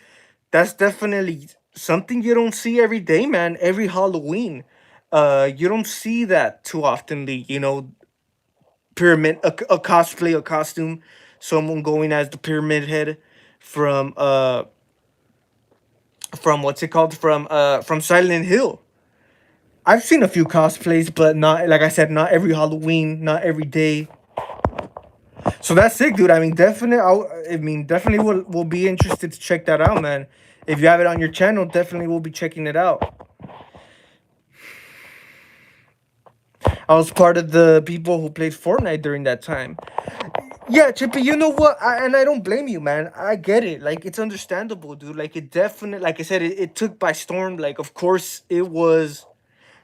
[SPEAKER 1] That's definitely something you don't see every day, man. Every Halloween, you don't see that too oftenly. You know, pyramid, a cosplay, a costume, someone going as the pyramid head from from what's it called, from Silent Hill. I've seen a few cosplays, but not like I said, not every Halloween, not every day. So that's sick, dude. I mean, definitely. I mean, definitely will be interested to check that out, man. If you have it on your channel, definitely will be checking it out. I was part of the people who played Fortnite during that time. Yeah, Chippy, you know what? And I don't blame you, man. I get it. Like, it's understandable, dude. Like, it definitely, like I said, it took by storm. Like, of course, it was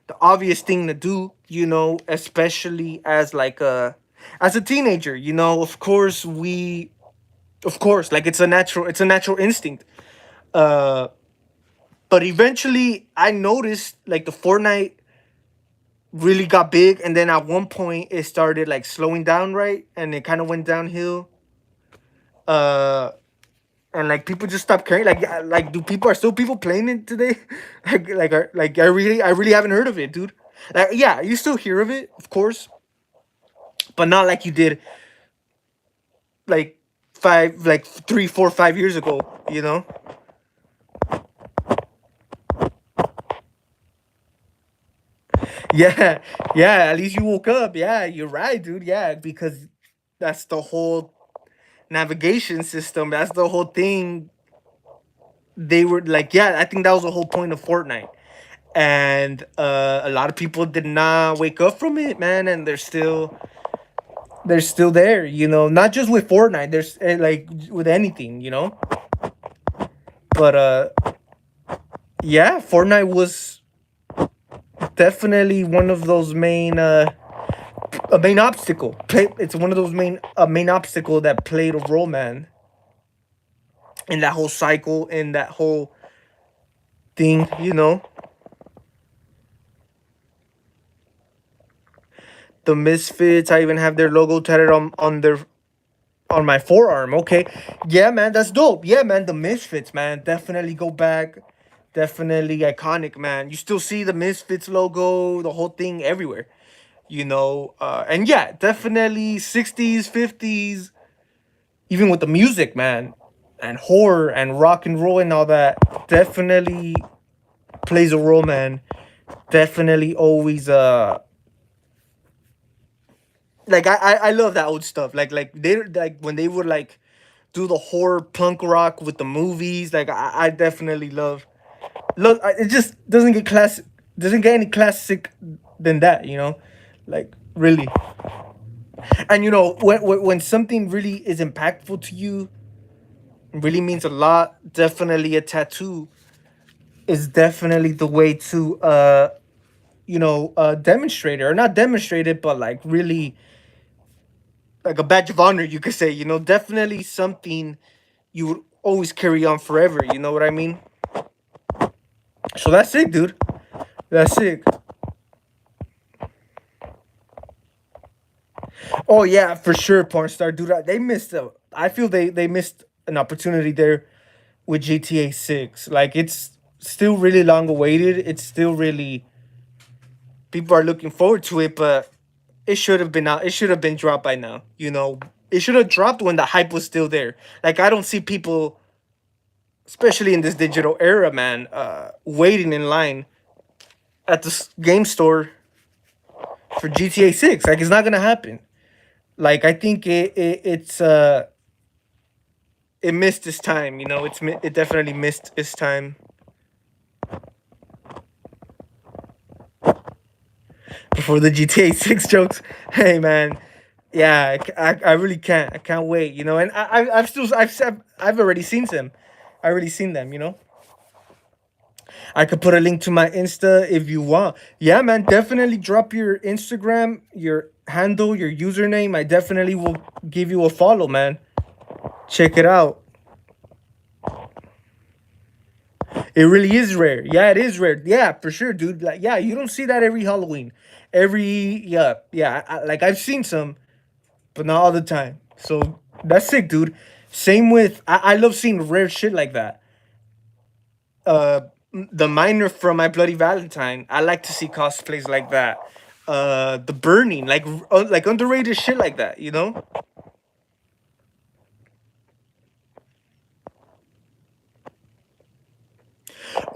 [SPEAKER 1] the obvious thing to do, you know, especially as a teenager, you know, of course, like it's a natural instinct. Uh, but eventually I noticed like the Fortnite really got big, and then at one point it started like slowing down, right? And it kind of went downhill. Uh, and like people just stopped caring. Like do people are still people playing it today? I really haven't heard of it, dude. Like yeah, you still hear of it, of course, but not like you did like 3, 4, 5 years ago. You know? Yeah, yeah. At least you woke up. Yeah, you're right, dude. Yeah, because that's the whole navigation system. That's the whole thing. They were like, yeah, I think that was the whole point of Fortnite. And a lot of people did not wake up from it, man, and they're still there, you know. Not just with Fortnite, there's like with anything, you know. But yeah, Fortnite was definitely one of those main obstacle. It's one of those main obstacle that played a role, man, in that whole cycle, in that whole thing, you know. The Misfits, I even have their logo tatted on my forearm. Okay, yeah, man, that's dope. Yeah, man, the Misfits, man, definitely go back. Definitely iconic, man. You still see the Misfits logo, the whole thing everywhere. And yeah, definitely 60s, 50s, even with the music, man, and horror and rock and roll and all that, definitely plays a role, man. Definitely always like I love that old stuff. Like they like when they would like do the horror punk rock with the movies. Like I definitely love. It just doesn't get any classic than that. Like really. And when something really is impactful to you, really means a lot. Definitely a tattoo is definitely the way to demonstrate it, or not demonstrate it, but like really like a badge of honor, you could say. Definitely something you would always carry on forever. You know what I mean? So that's it, dude. That's it. Oh yeah, for sure, porn star, dude. They missed. I feel they missed an opportunity there with GTA 6. Like it's still really long awaited. It's still really people are looking forward to it, but it should have been out. It should have been dropped by now. It should have dropped when the hype was still there. Like I don't see people, especially in this digital era, man, waiting in line at the game store for GTA 6. Like it's not gonna happen. Like I think it missed its time. It definitely missed its time. Before the GTA 6 jokes. Hey man, yeah, I really can't. I can't wait. And I've already seen them. I already seen them. I could put a link to my Insta if you want. Yeah, man, definitely drop your Instagram, your handle, your username. I definitely will give you a follow, man. Check it out. It really is rare. Yeah, it is rare. Yeah, for sure, dude. Like, yeah, you don't see that every Halloween. Yeah. Like I've seen some, but not all the time. So that's sick, dude. Same with I love seeing rare shit like that. Uh, the Miner from My Bloody Valentine. I like to see cosplays like that. The Burning, like underrated shit like that.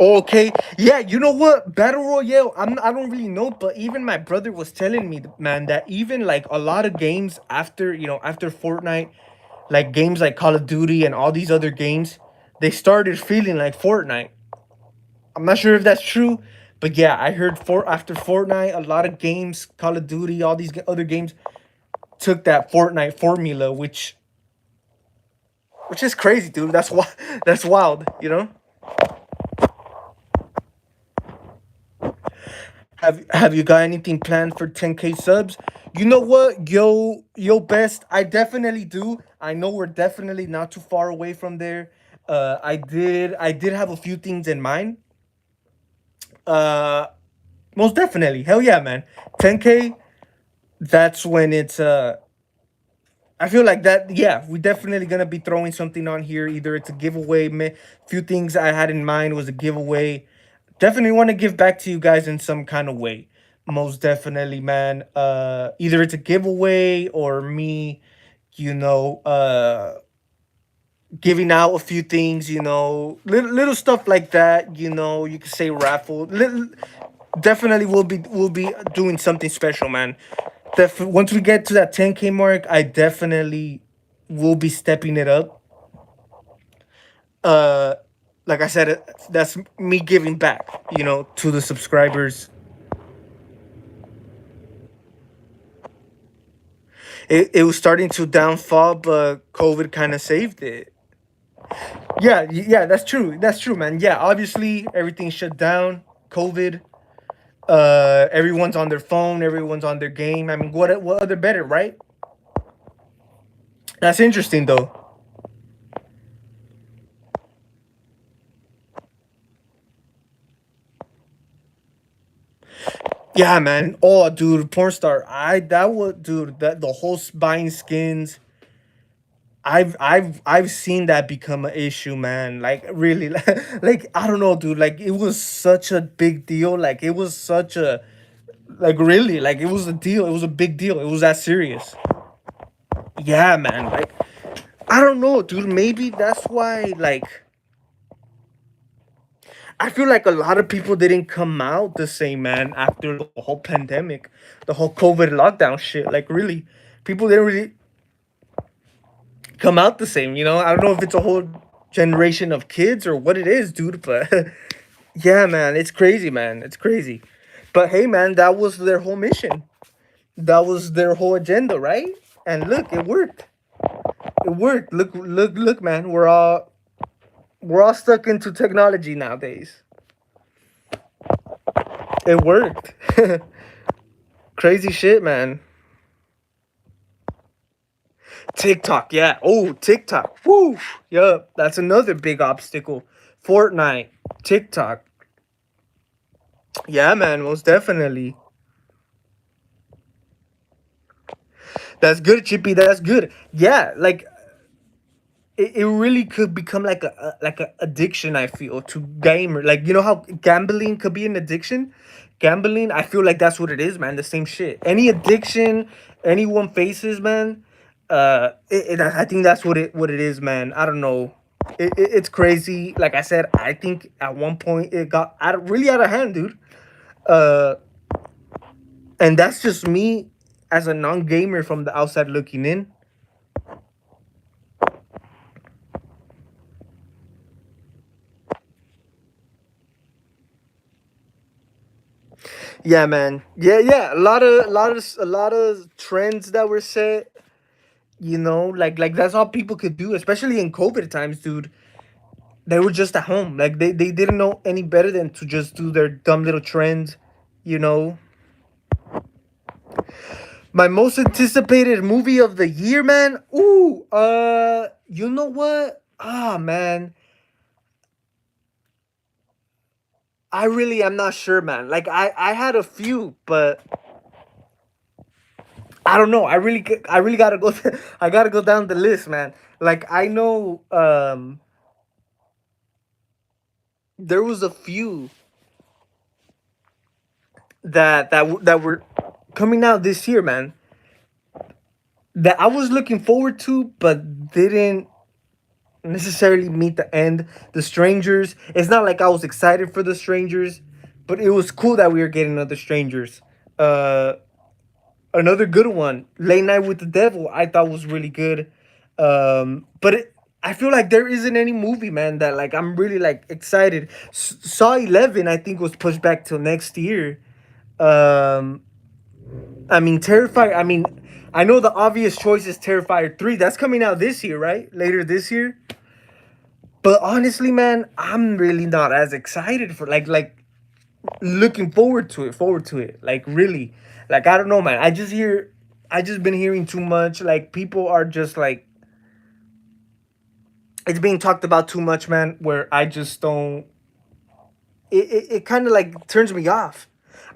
[SPEAKER 1] Okay, yeah, you know what? Battle Royale, I don't really know, but even my brother was telling me, man, that even like a lot of games after Fortnite, like games like Call of Duty and all these other games, they started feeling like Fortnite. I'm not sure if that's true, but yeah, I heard after Fortnite, a lot of games, Call of Duty, all these other games took that Fortnite formula, which is crazy, dude. That's why that's wild. Have you got anything planned for 10K subs? You know what, yo, best. I definitely do. I know we're definitely not too far away from there. I did have a few things in mind. Uh, Most definitely. Hell yeah, man. 10K. That's when it's. I feel like that. Yeah, we definitely gonna be throwing something on here. Either it's a giveaway. Few things I had in mind was a giveaway. Definitely want to give back to you guys in some kind of way. Most definitely, man. Either it's a giveaway or me, you know, giving out a few things, little stuff like that. You could say raffle. Definitely, we'll be doing something special, man. Once we get to that 10K mark, I definitely will be stepping it up. Uh, like I said, that's me giving back, to the subscribers. It was starting to downfall, but COVID kind of saved it. Yeah, yeah, that's true. That's true, man. Yeah, obviously everything shut down. COVID. Everyone's on their phone. Everyone's on their game. I mean, what other better, right? That's interesting, though. Yeah, man. Oh, dude, porn star. Dude, that the whole buying skins. I've seen that become an issue, man. Like really, like I don't know, dude. Like it was such a big deal. Like it was such a Like really, like it was a deal. It was a big deal. It was that serious. Yeah, man. Like I don't know, dude. Maybe that's why. Like I feel like a lot of people didn't come out the same, man. After the whole pandemic, the whole COVID lockdown shit. Like really, people didn't really come out the same. You know, I don't know if it's a whole generation of kids or what it is, dude. But yeah, man, it's crazy, man. It's crazy. But hey, man, that was their whole mission. That was their whole agenda, right? And look, it worked. It worked. Look, man. We're all stuck into technology nowadays. It worked. Crazy shit, man. TikTok, yeah. Oh, TikTok. Woo. Yup. That's another big obstacle. Fortnite, TikTok. Yeah, man. Most definitely. That's good, Chippy. That's good. Yeah, like it really could become like a addiction. I feel to gamer. Like you know how gambling could be an addiction. Gambling, I feel like that's what it is, man. The same shit. Any addiction anyone faces, man. I think that's what it is, man. I don't know. It's crazy. Like I said, I think at one point it got really out of hand, dude. Uh, and that's just me as a non-gamer from the outside looking in. Yeah, man. Yeah. A lot of trends that were set. Like that's all people could do, especially in COVID times, dude. They were just at home. Like they didn't know any better than to just do their dumb little trends. You know. My most anticipated movie of the year, man. Ooh, you know what? Ah, man. I really am not sure, man. Like I had a few, but I don't know. I really gotta go. I gotta go down the list, man. Like I know, there was a few that were coming out this year, man. That I was looking forward to, but didn't necessarily meet the end. The Strangers. It's not like I was excited for The Strangers, but it was cool that we were getting another Strangers. Uh, Another good one, Late Night with the Devil. I thought was really good. I feel like there isn't any movie, man, that like I'm really like excited. Saw 11, I think was pushed back till next year. Um, I mean, Terrifier. I mean, I know the obvious choice is Terrifier 3. That's coming out this year, right? Later this year. But honestly, man, I'm really not as excited for like looking forward to it. Like really. Like I don't know, man. I just been hearing too much. Like people are just like it's being talked about too much, man, where I just don't it kind of like turns me off.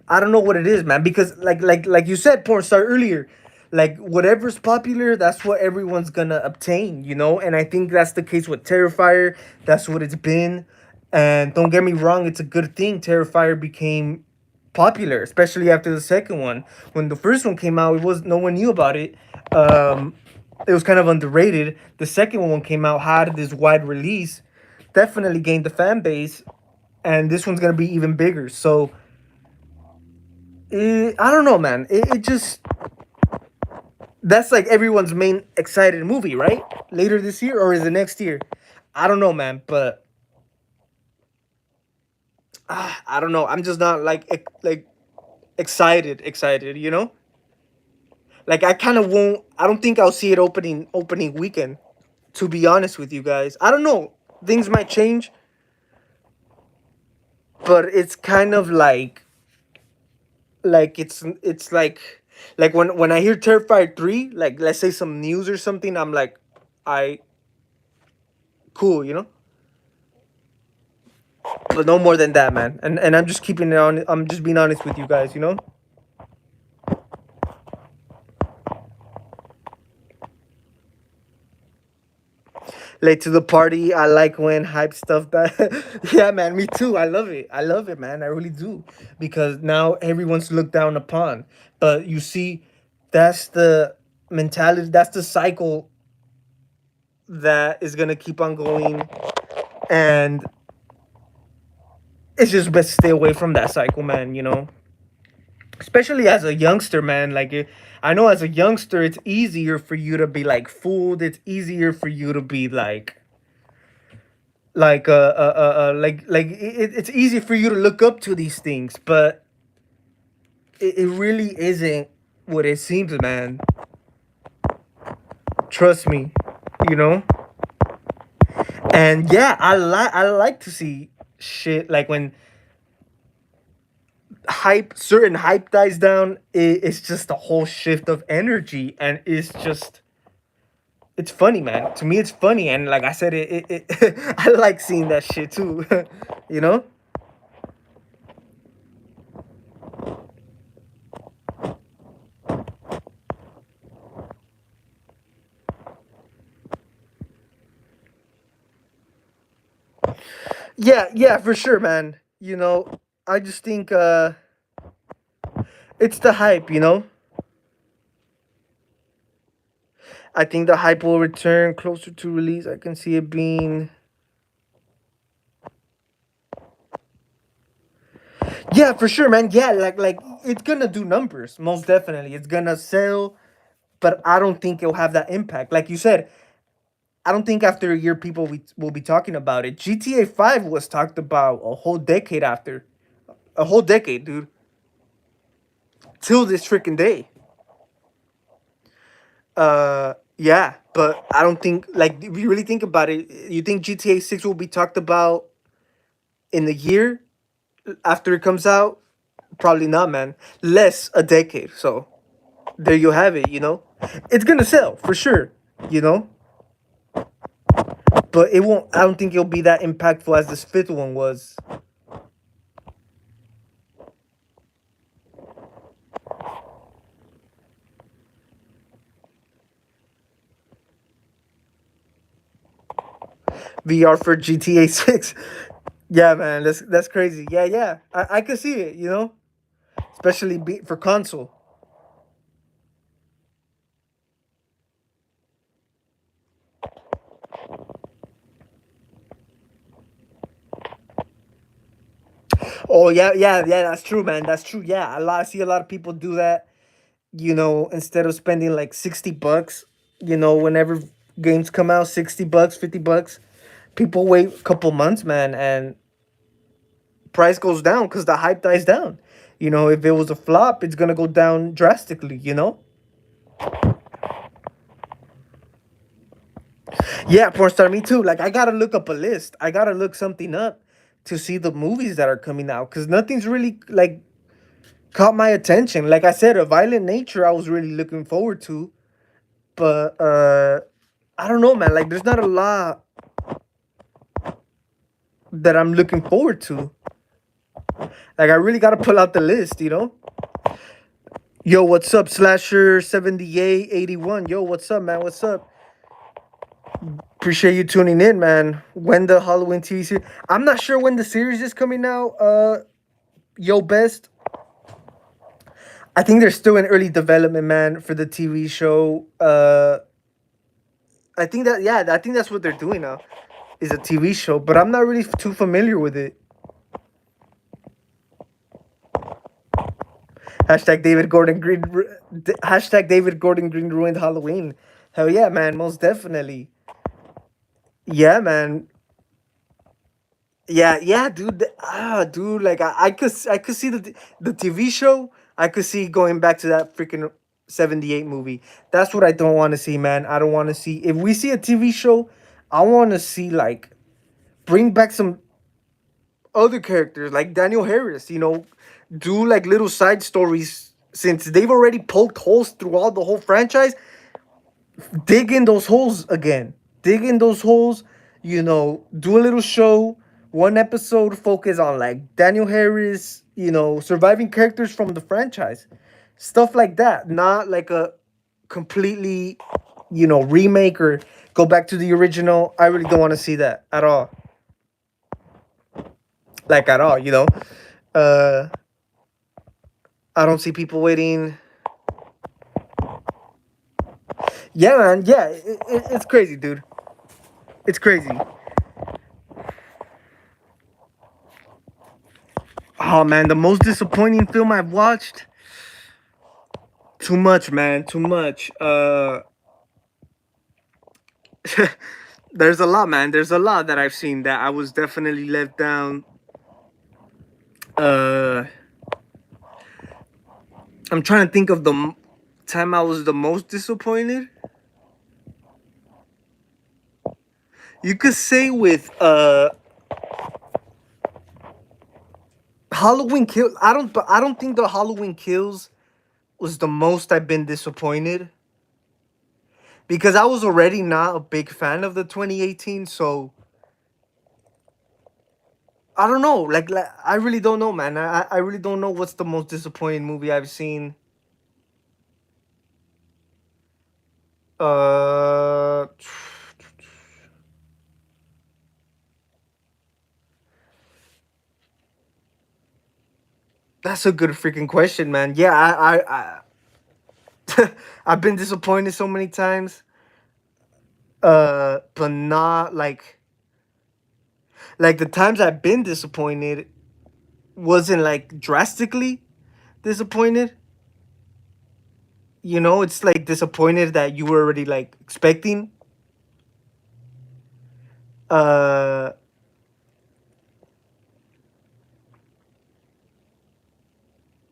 [SPEAKER 1] I don't know what it is, man, because like you said, porn star earlier, like whatever's popular, that's what everyone's gonna obtain, you know. And I think that's the case with Terrifier. That's what it's been. And don't get me wrong, it's a good thing Terrifier became popular, especially after the second one. When the first one came out, it was no one knew about it. Um, it was kind of underrated. The second one came out, had this wide release, definitely gained the fan base, and this one's gonna be even bigger. So I don't know, man. It just that's like everyone's main excited movie, right? Later this year or is it next year? I don't know, man. But I don't know. I'm just not like like excited. You know, like I kind of won't. I don't think I'll see it opening weekend. To be honest with you guys, I don't know. Things might change, but it's kind of like it's like when I hear Terrifier 3, like let's say some news or something, I'm like, I cool, you know. But no more than that, man. And I'm just keeping it on. I'm just being honest with you guys, you know.
[SPEAKER 2] late to the party. I like when hype stuff that yeah, man, me too. I love it. I love it, man. I really do. Because now everyone's looked down upon. But you see, that's the mentality, that's the cycle that is gonna keep on going. And it's just best to stay away from that cycle, man, you know? Especially as a youngster, man. I know as a youngster, it's easier for you to be like fooled. It's easier for you to be it's easy for you to look up to these things, but it really isn't what it seems, man. Trust me, you know. And yeah, I like to see shit like when certain hype dies down. It's just a whole shift of energy, and it's funny, man. To me, it's funny, and like I said, I like seeing that shit too. You know? Yeah, yeah, for sure, man. You know, I just think it's the hype. You know, I think the hype will return closer to release. I can see it being. Yeah, for sure, man. Yeah, like it's gonna do numbers, most definitely. It's gonna sell, but I don't think it'll have that impact. Like you said, I don't think after a year people will be talking about it. GTA 5 was talked about a whole decade after. A whole decade, dude. Till this freaking day. Yeah, but I don't think, like, if you really think about it, you think GTA 6 will be talked about in the year after it comes out? Probably not, man. Less a decade. So there you have it, you know? It's gonna sell for sure, you know? But it won't, I don't think it'll be that impactful as this fifth one was. VR for GTA 6. Yeah, man, that's crazy. Yeah, yeah. I could see it, you know? Especially for console. Oh yeah, yeah, yeah. That's true, man. That's true. Yeah, I see a lot of people do that. You know, instead of spending like $60, you know, whenever games come out, $60, $50, people wait a couple months, man, and price goes down because the hype dies down. You know, if it was a flop, it's gonna go down drastically. You know. Yeah, porn star. Me too. Like I gotta look up a list. I gotta look something up to see the movies that are coming out because nothing's really like caught my attention. Like I said, a Violent Nature I was really looking forward to, but I don't know, man. Like there's not a lot that I'm looking forward to. Like I really gotta pull out the list, you know. Yo, what's up, Slasher 7881? Yo, what's up, man? What's up? Appreciate you tuning in, man. When the Halloween TV series? I'm not sure when the series is coming out. Yo, best. I think they're still in early development, man, for the TV show. I think that yeah, I think that's what they're doing now. Is a TV show, but I'm not really too familiar with it. Hashtag David Gordon Green. Hashtag David Gordon Green ruined Halloween. Hell yeah, man. Most definitely. Yeah, man. Yeah, yeah, dude. Dude. Like I could see the TV show. I could see going back to that freaking 78 movie. That's what I don't want to see, man. I don't want to see. If we see a TV show, I want to see like bring back some other characters like Daniel Harris. You know, do like little side stories since they've already poked holes throughout the whole franchise. Dig in those holes again. Dig in those holes. You know, do a little show. One episode focus on like Daniel Harris. You know, surviving characters from the franchise, stuff like that. Not like a completely remake or go back to the original. I really don't want to see that at all. Like at all. Uh, I don't see people waiting. Yeah, man. Yeah, it's crazy, dude. It's crazy. Oh man, the most disappointing film I've watched. Too much, man. Too much. There's a lot, man. There's a lot that I've seen that I was definitely let down. Uh, I'm trying to think of the time I was the most disappointed. You could say with Halloween Kill. I don't think the Halloween Kills was the most I've been disappointed because I was already not a big fan of the 2018. So I don't know. Like I really don't know, man. I really don't know what's the most disappointing movie I've seen. Uh, that's a good freaking question, man. Yeah, I've been disappointed so many times. But not like the times I've been disappointed wasn't like drastically disappointed. It's like disappointed that you were already like expecting. Uh,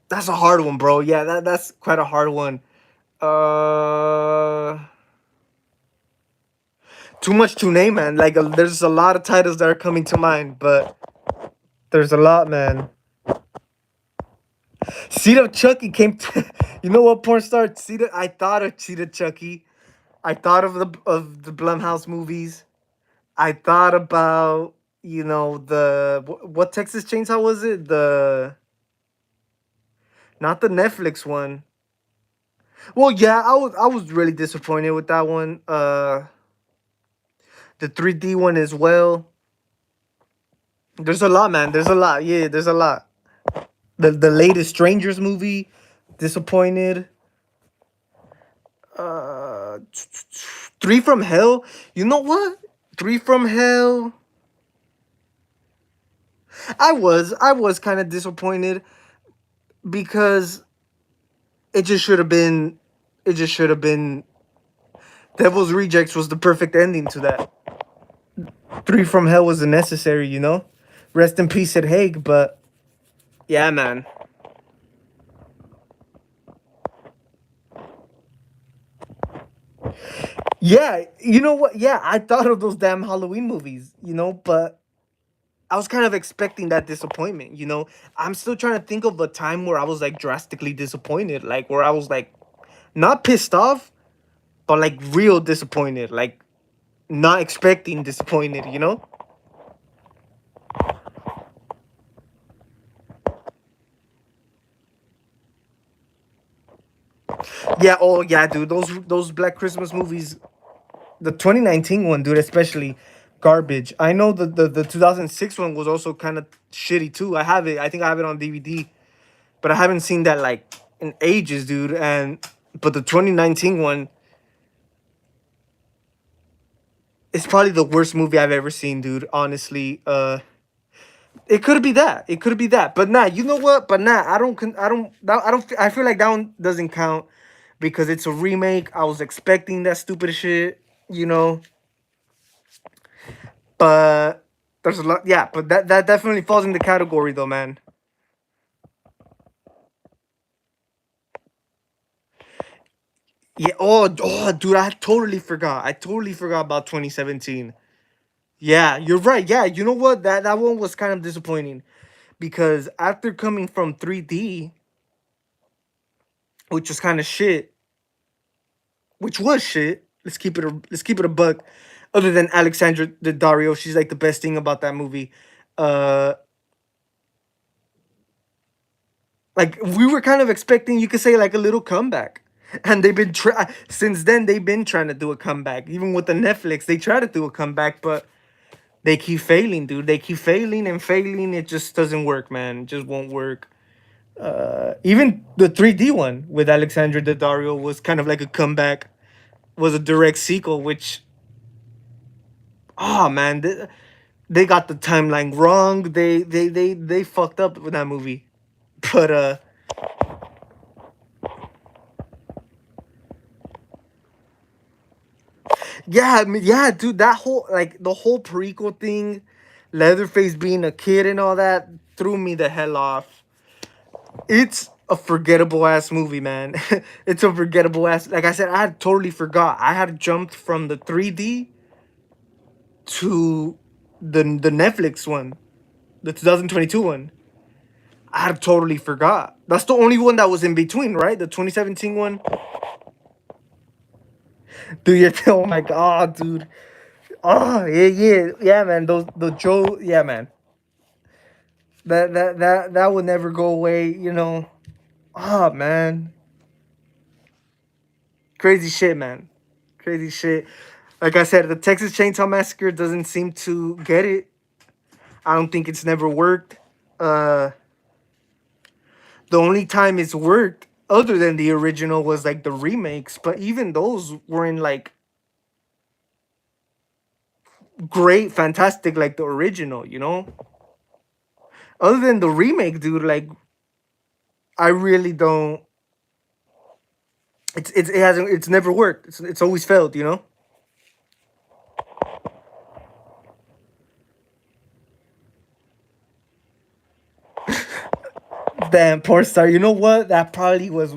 [SPEAKER 2] that's a hard one, bro. Yeah, that's quite a hard one. Uh, Too much to name, man. Like there's a lot of titles that are coming to mind, but there's a lot, man. Seed of Chucky came. You know what, porn star? I thought of Seed of Chucky. I thought of the Blumhouse movies. I thought about the what Texas Chainsaw was it? The Not the Netflix one. Well, yeah, I was really disappointed with that one. The 3D one as well. There's a lot, man. There's a lot. Yeah, there's a lot. The latest Strangers movie, disappointed. Uh, Three from Hell. You know what? Three from Hell. I was kind of disappointed because it just should have been. It just should have been. Devil's Rejects was the perfect ending to that. Three from Hell was unnecessary. Rest in peace at Hague, but yeah, man. Yeah, you know what? Yeah, I thought of those damn Halloween movies, but I was kind of expecting that disappointment. I'm still trying to think of a time where I was like drastically disappointed, like where I was like not pissed off, but like real disappointed, like not expecting disappointed. Yeah, oh yeah, dude, those Black Christmas movies, the 2019 one, dude, especially garbage. I know the 2006 one was also kind of shitty too. I think I have it on DVD, but I haven't seen that like in ages, dude. But the 2019 one is probably the worst movie I've ever seen, dude. Honestly, it could be that. It could be that. But nah, you know what? But nah, I feel like that one doesn't count because it's a remake. I was expecting that stupid shit, you know. But there's a lot. Yeah, but that definitely falls in the category though, man. Yeah. Oh, dude, I totally forgot. I totally forgot about 2017. Yeah, you're right. Yeah, you know what? That one was kind of disappointing because after coming from 3D, which was kind of shit, which was shit. Let's keep it a buck. Other than Alexandra Daddario, she's like the best thing about that movie. Uh, like we were kind of expecting, you could say, like a little comeback. And since then they've been trying to do a comeback. Even with the Netflix, they try to do a comeback, but they keep failing, dude. They keep failing and failing. It just doesn't work, man. It just won't work. Even the 3D one with Alexandra Daddario was kind of like a comeback. Was a direct sequel, which, oh man, they got the timeline wrong. They fucked up with that movie. But yeah, I mean, yeah, dude, that whole like the whole prequel thing, Leatherface being a kid and all that threw me the hell off. It's a forgettable ass movie, man. It's a forgettable ass. Like I said, I had totally forgot. I had jumped from the 3D to the Netflix one, the 2022 one. I had totally forgot. That's the only one that was in between, right? The 2017 one. Dude, oh my god, dude. Oh yeah, man. Those the Joe, yeah, man. That would never go away, you know. Oh man, crazy shit, man. Crazy shit. Like I said, the Texas Chainsaw Massacre doesn't seem to get it. I don't think it's never worked. Uh, the only time it's worked, other than the original, was like the remakes. But even those weren't like great, fantastic like the original. You know. Other than the remake, dude, like I really don't. It hasn't. It's never worked. It's always failed. You know. Damn, porn star. You know what? That probably was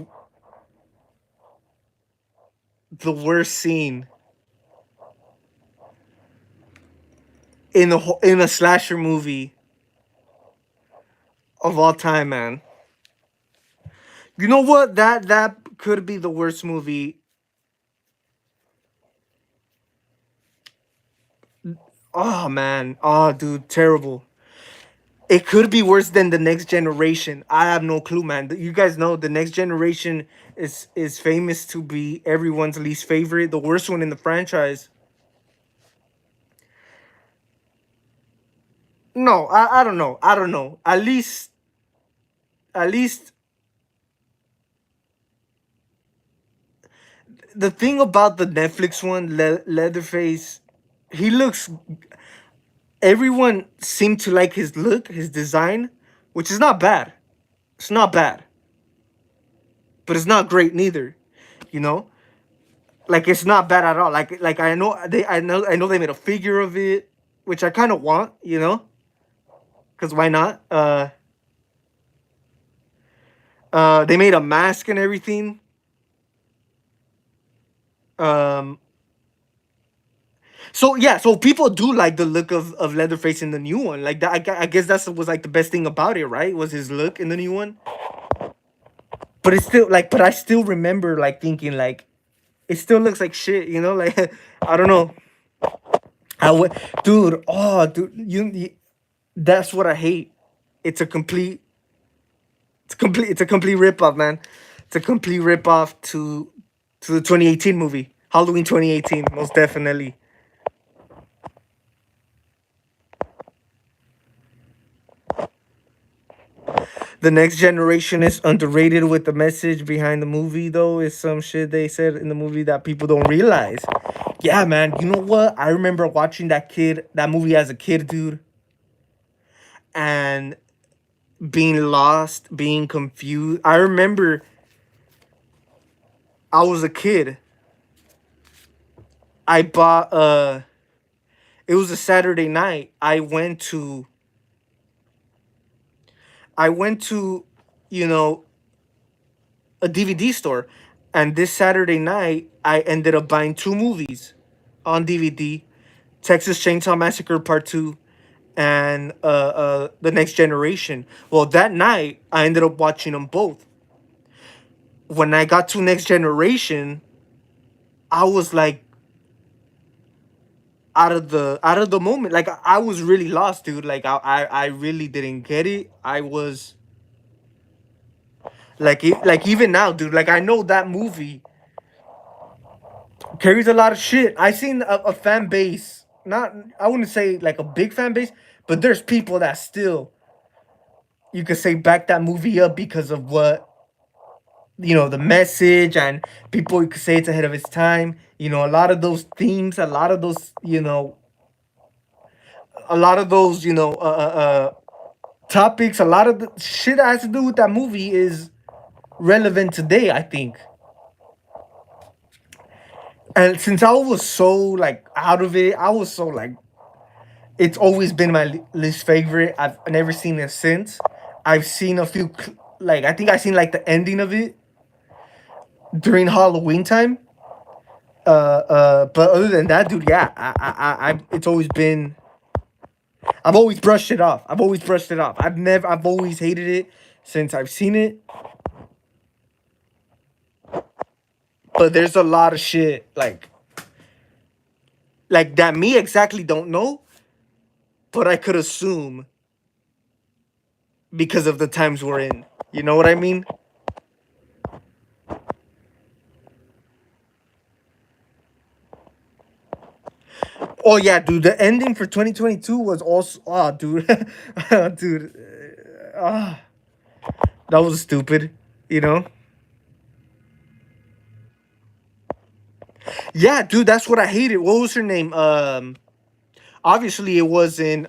[SPEAKER 2] the worst scene in a slasher movie of all time, man. You know what? That could be the worst movie. Oh man. Oh dude, terrible. It could be worse than the next generation. I have no clue, man. You guys know the next generation is famous to be everyone's least favorite, the worst one in the franchise. No, I don't know. I don't know. At least the thing about the Netflix one, Leatherface, he looks. Everyone seemed to like his look, his design, which is not bad. It's not bad, but it's not great neither. You know, like it's not bad at all. Like I know they made a figure of it, which I kind of want. You know, because why not? They made a mask and everything. Um, So yeah, so people do like the look of Leatherface in the new one. Like that, I guess that was like the best thing about it, right? Was his look in the new one. But it's still like, but I still remember like thinking like, it still looks like shit, you know? Like I don't know. I would, dude. Oh, dude, that's what I hate. It's a complete, it's a complete rip off, man. It's a complete rip off to the 2018 movie, Halloween 2018, most definitely. The next generation is underrated with the message behind the movie, though, is some shit they said in the movie that people don't realize. Yeah, man. You know what? I remember watching that movie as a kid, dude, and being lost, being confused. I remember I was a kid. I bought it was a Saturday night. I went to, you know, a DVD store. And this Saturday night, I ended up buying two movies on DVD: Texas Chainsaw Massacre Part 2 and The Next Generation. Well, that night, I ended up watching them both. When I got to Next Generation, I was like out of the moment. Like I was really lost, dude. Like I really didn't get it. Like even now, dude. Like I know that movie carries a lot of shit. I seen a fan base. Not I wouldn't say like a big fan base, but there's people that still you could say back that movie up because of what the message, and people you could say it's ahead of its time. A lot of those themes, a lot of those topics, a lot of the shit that has to do with that movie is relevant today, I think. And since I was so like out of it, I was so like it's always been my least favorite. I've never seen it since. I've seen a few like I think I seen like the ending of it during Halloween time. But other than that, dude, yeah, it's always been. I've always brushed it off. I've always hated it since I've seen it. But there's a lot of shit like that me exactly don't know, but I could assume because of the times we're in. You know what I mean? Oh yeah, dude. The ending for 2022 was also dude, dude, ah, that was stupid. You know? Yeah, dude. That's what I hated. What was her name? Obviously it wasn't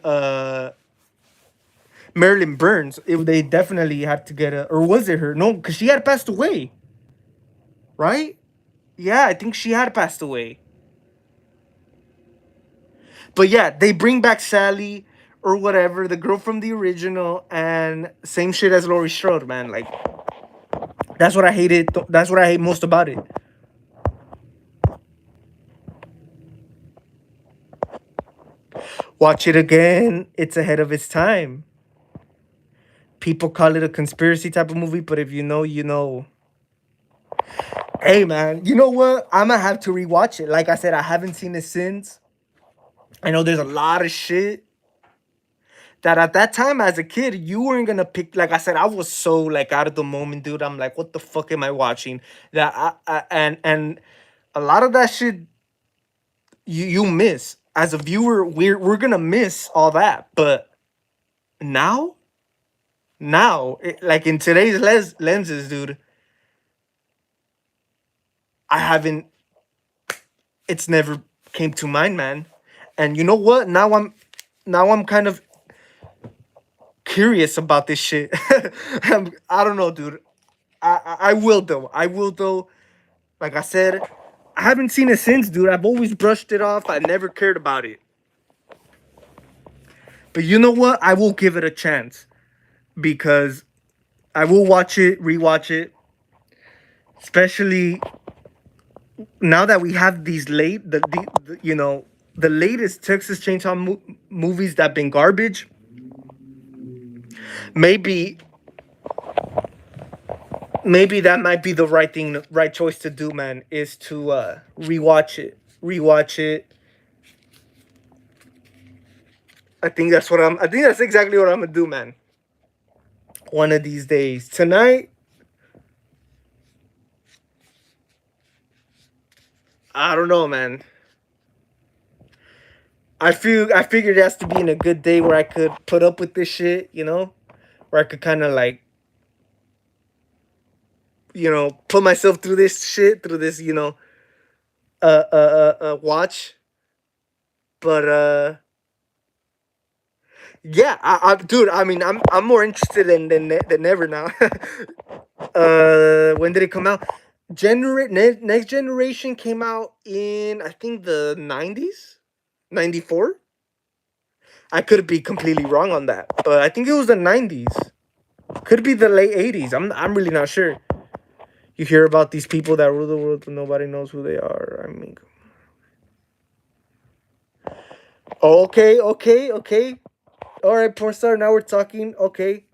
[SPEAKER 2] Marilyn Burns. They definitely had to get a, or was it her? No, because she had passed away, right? Yeah, I think she had passed away. But yeah, they bring back Sally or whatever, the girl from the original, and same shit as Laurie Strode, man. Like that's what I hated. That's what I hate most about it. Watch it again. It's ahead of its time. People call it a conspiracy type of movie, but if you know, you know. Hey man, you know what? I'm gonna have to rewatch it. Like I said, I haven't seen it since. I know there's a lot of shit that at that time as a kid you weren't gonna pick. Like I said, I was so like out of the moment, dude. I'm like, what the fuck am I watching? That and a lot of that shit you miss as a viewer. We're gonna miss all that, but now, like in today's lenses, dude, I haven't. It's never came to mind, man. And you know what? Now I'm kind of curious about this shit. I don't know, dude. I will though. I will though. Like I said, I haven't seen it since, dude. I've always brushed it off. I never cared about it. But you know what? I will give it a chance because I will watch it, rewatch it, especially now that we have these the latest Texas Chainsaw movies that been garbage. Maybe maybe that might be the right choice to do, man. Is to rewatch it. I think that's exactly what I'm gonna do, man. One of these days. Tonight, I don't know, man. I figured it has to be in a good day where I could put up with this shit, where I could kind of like, put myself through this shit, through this, watch. But yeah, dude. I mean, I'm more interested than ever now. When did it come out? Next Generation came out in I think the 90s, 94. I could be completely wrong on that, but I think it was the 90s. Could be the late 80s. I'm really not sure. You hear about these people that rule the world, but nobody knows who they are. I mean, okay, okay, okay. All right, porn star. Now we're talking. Okay.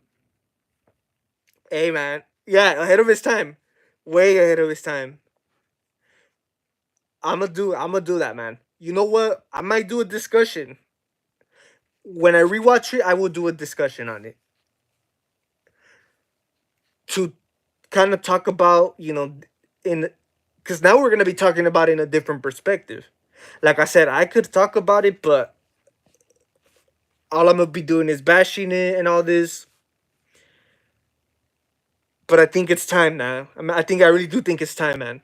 [SPEAKER 2] Hey, man. Yeah, ahead of his time. Way ahead of his time. I'm gonna do that, man. You know what? I might do a discussion. When I rewatch it, I will do a discussion on it. To kind of talk about, in because now we're gonna be talking about it in a different perspective. Like I said, I could talk about it, but all I'm gonna be doing is bashing it and all this. But I think it's time now. I really do think it's time, man.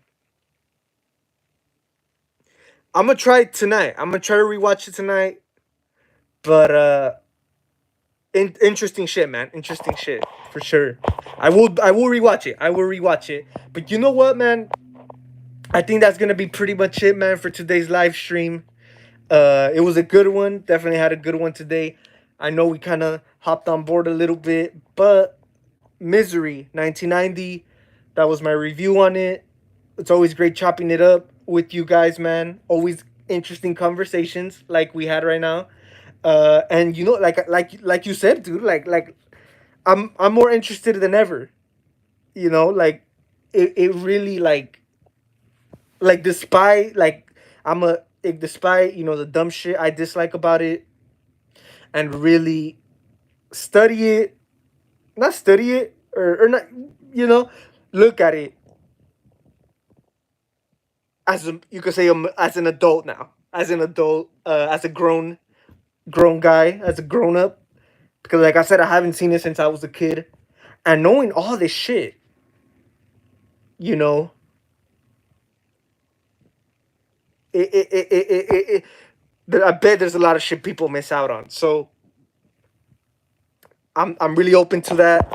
[SPEAKER 2] I'm gonna try it tonight. I'm gonna try to rewatch it tonight. But interesting shit, man. Interesting shit for sure. I will rewatch it. I will rewatch it. But you know what, man? I think that's gonna be pretty much it, man, for today's live stream. It was a good one. Definitely had a good one today. I know we kind of hopped on board a little bit, but Misery 1990. That was my review on it. It's always great chopping it up with you guys, man. Always interesting conversations like we had right now. And like you said, dude, like I'm more interested than ever. Like it really like despite like despite the dumb shit I dislike about it, and really study it, not study it or not, look at it as you could say as an adult now, as an adult, as a grown guy, as a grown up, because like I said, I haven't seen it since I was a kid, and knowing all this shit, you know, I bet there's a lot of shit people miss out on. So I'm really open to that.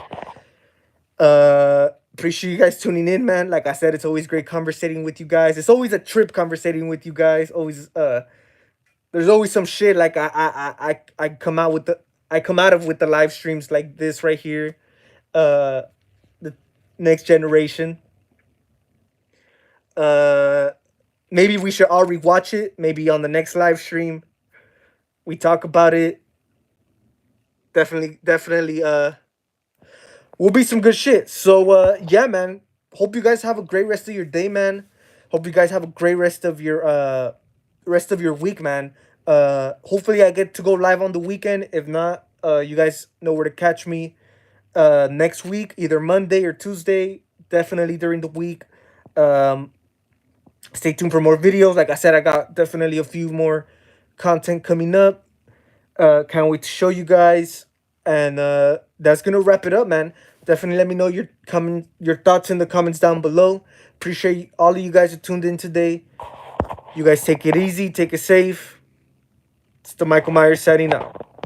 [SPEAKER 2] Appreciate you guys tuning in, man. Like I said, it's always great conversating with you guys. It's always a trip conversating with you guys. Always there's always some shit like I come out with I come out of with the live streams like this right here. The next generation. Uh Maybe we should all rewatch it. Maybe on the next live stream we talk about it. Definitely will be some good shit. So yeah, man. Hope you guys have a great rest of your day, man. Hope you guys have a great rest of your week, man. Hopefully I get to go live on the weekend. If not, you guys know where to catch me next week, either Monday or Tuesday. Definitely during the week. Stay tuned for more videos. Like I said, I got definitely a few more content coming up. Can't wait to show you guys. And that's gonna wrap it up, man. Definitely let me know your thoughts in the comments down below. Appreciate all of you guys who tuned in today. You guys take it easy, take it safe. It's the Michael Myers signing out.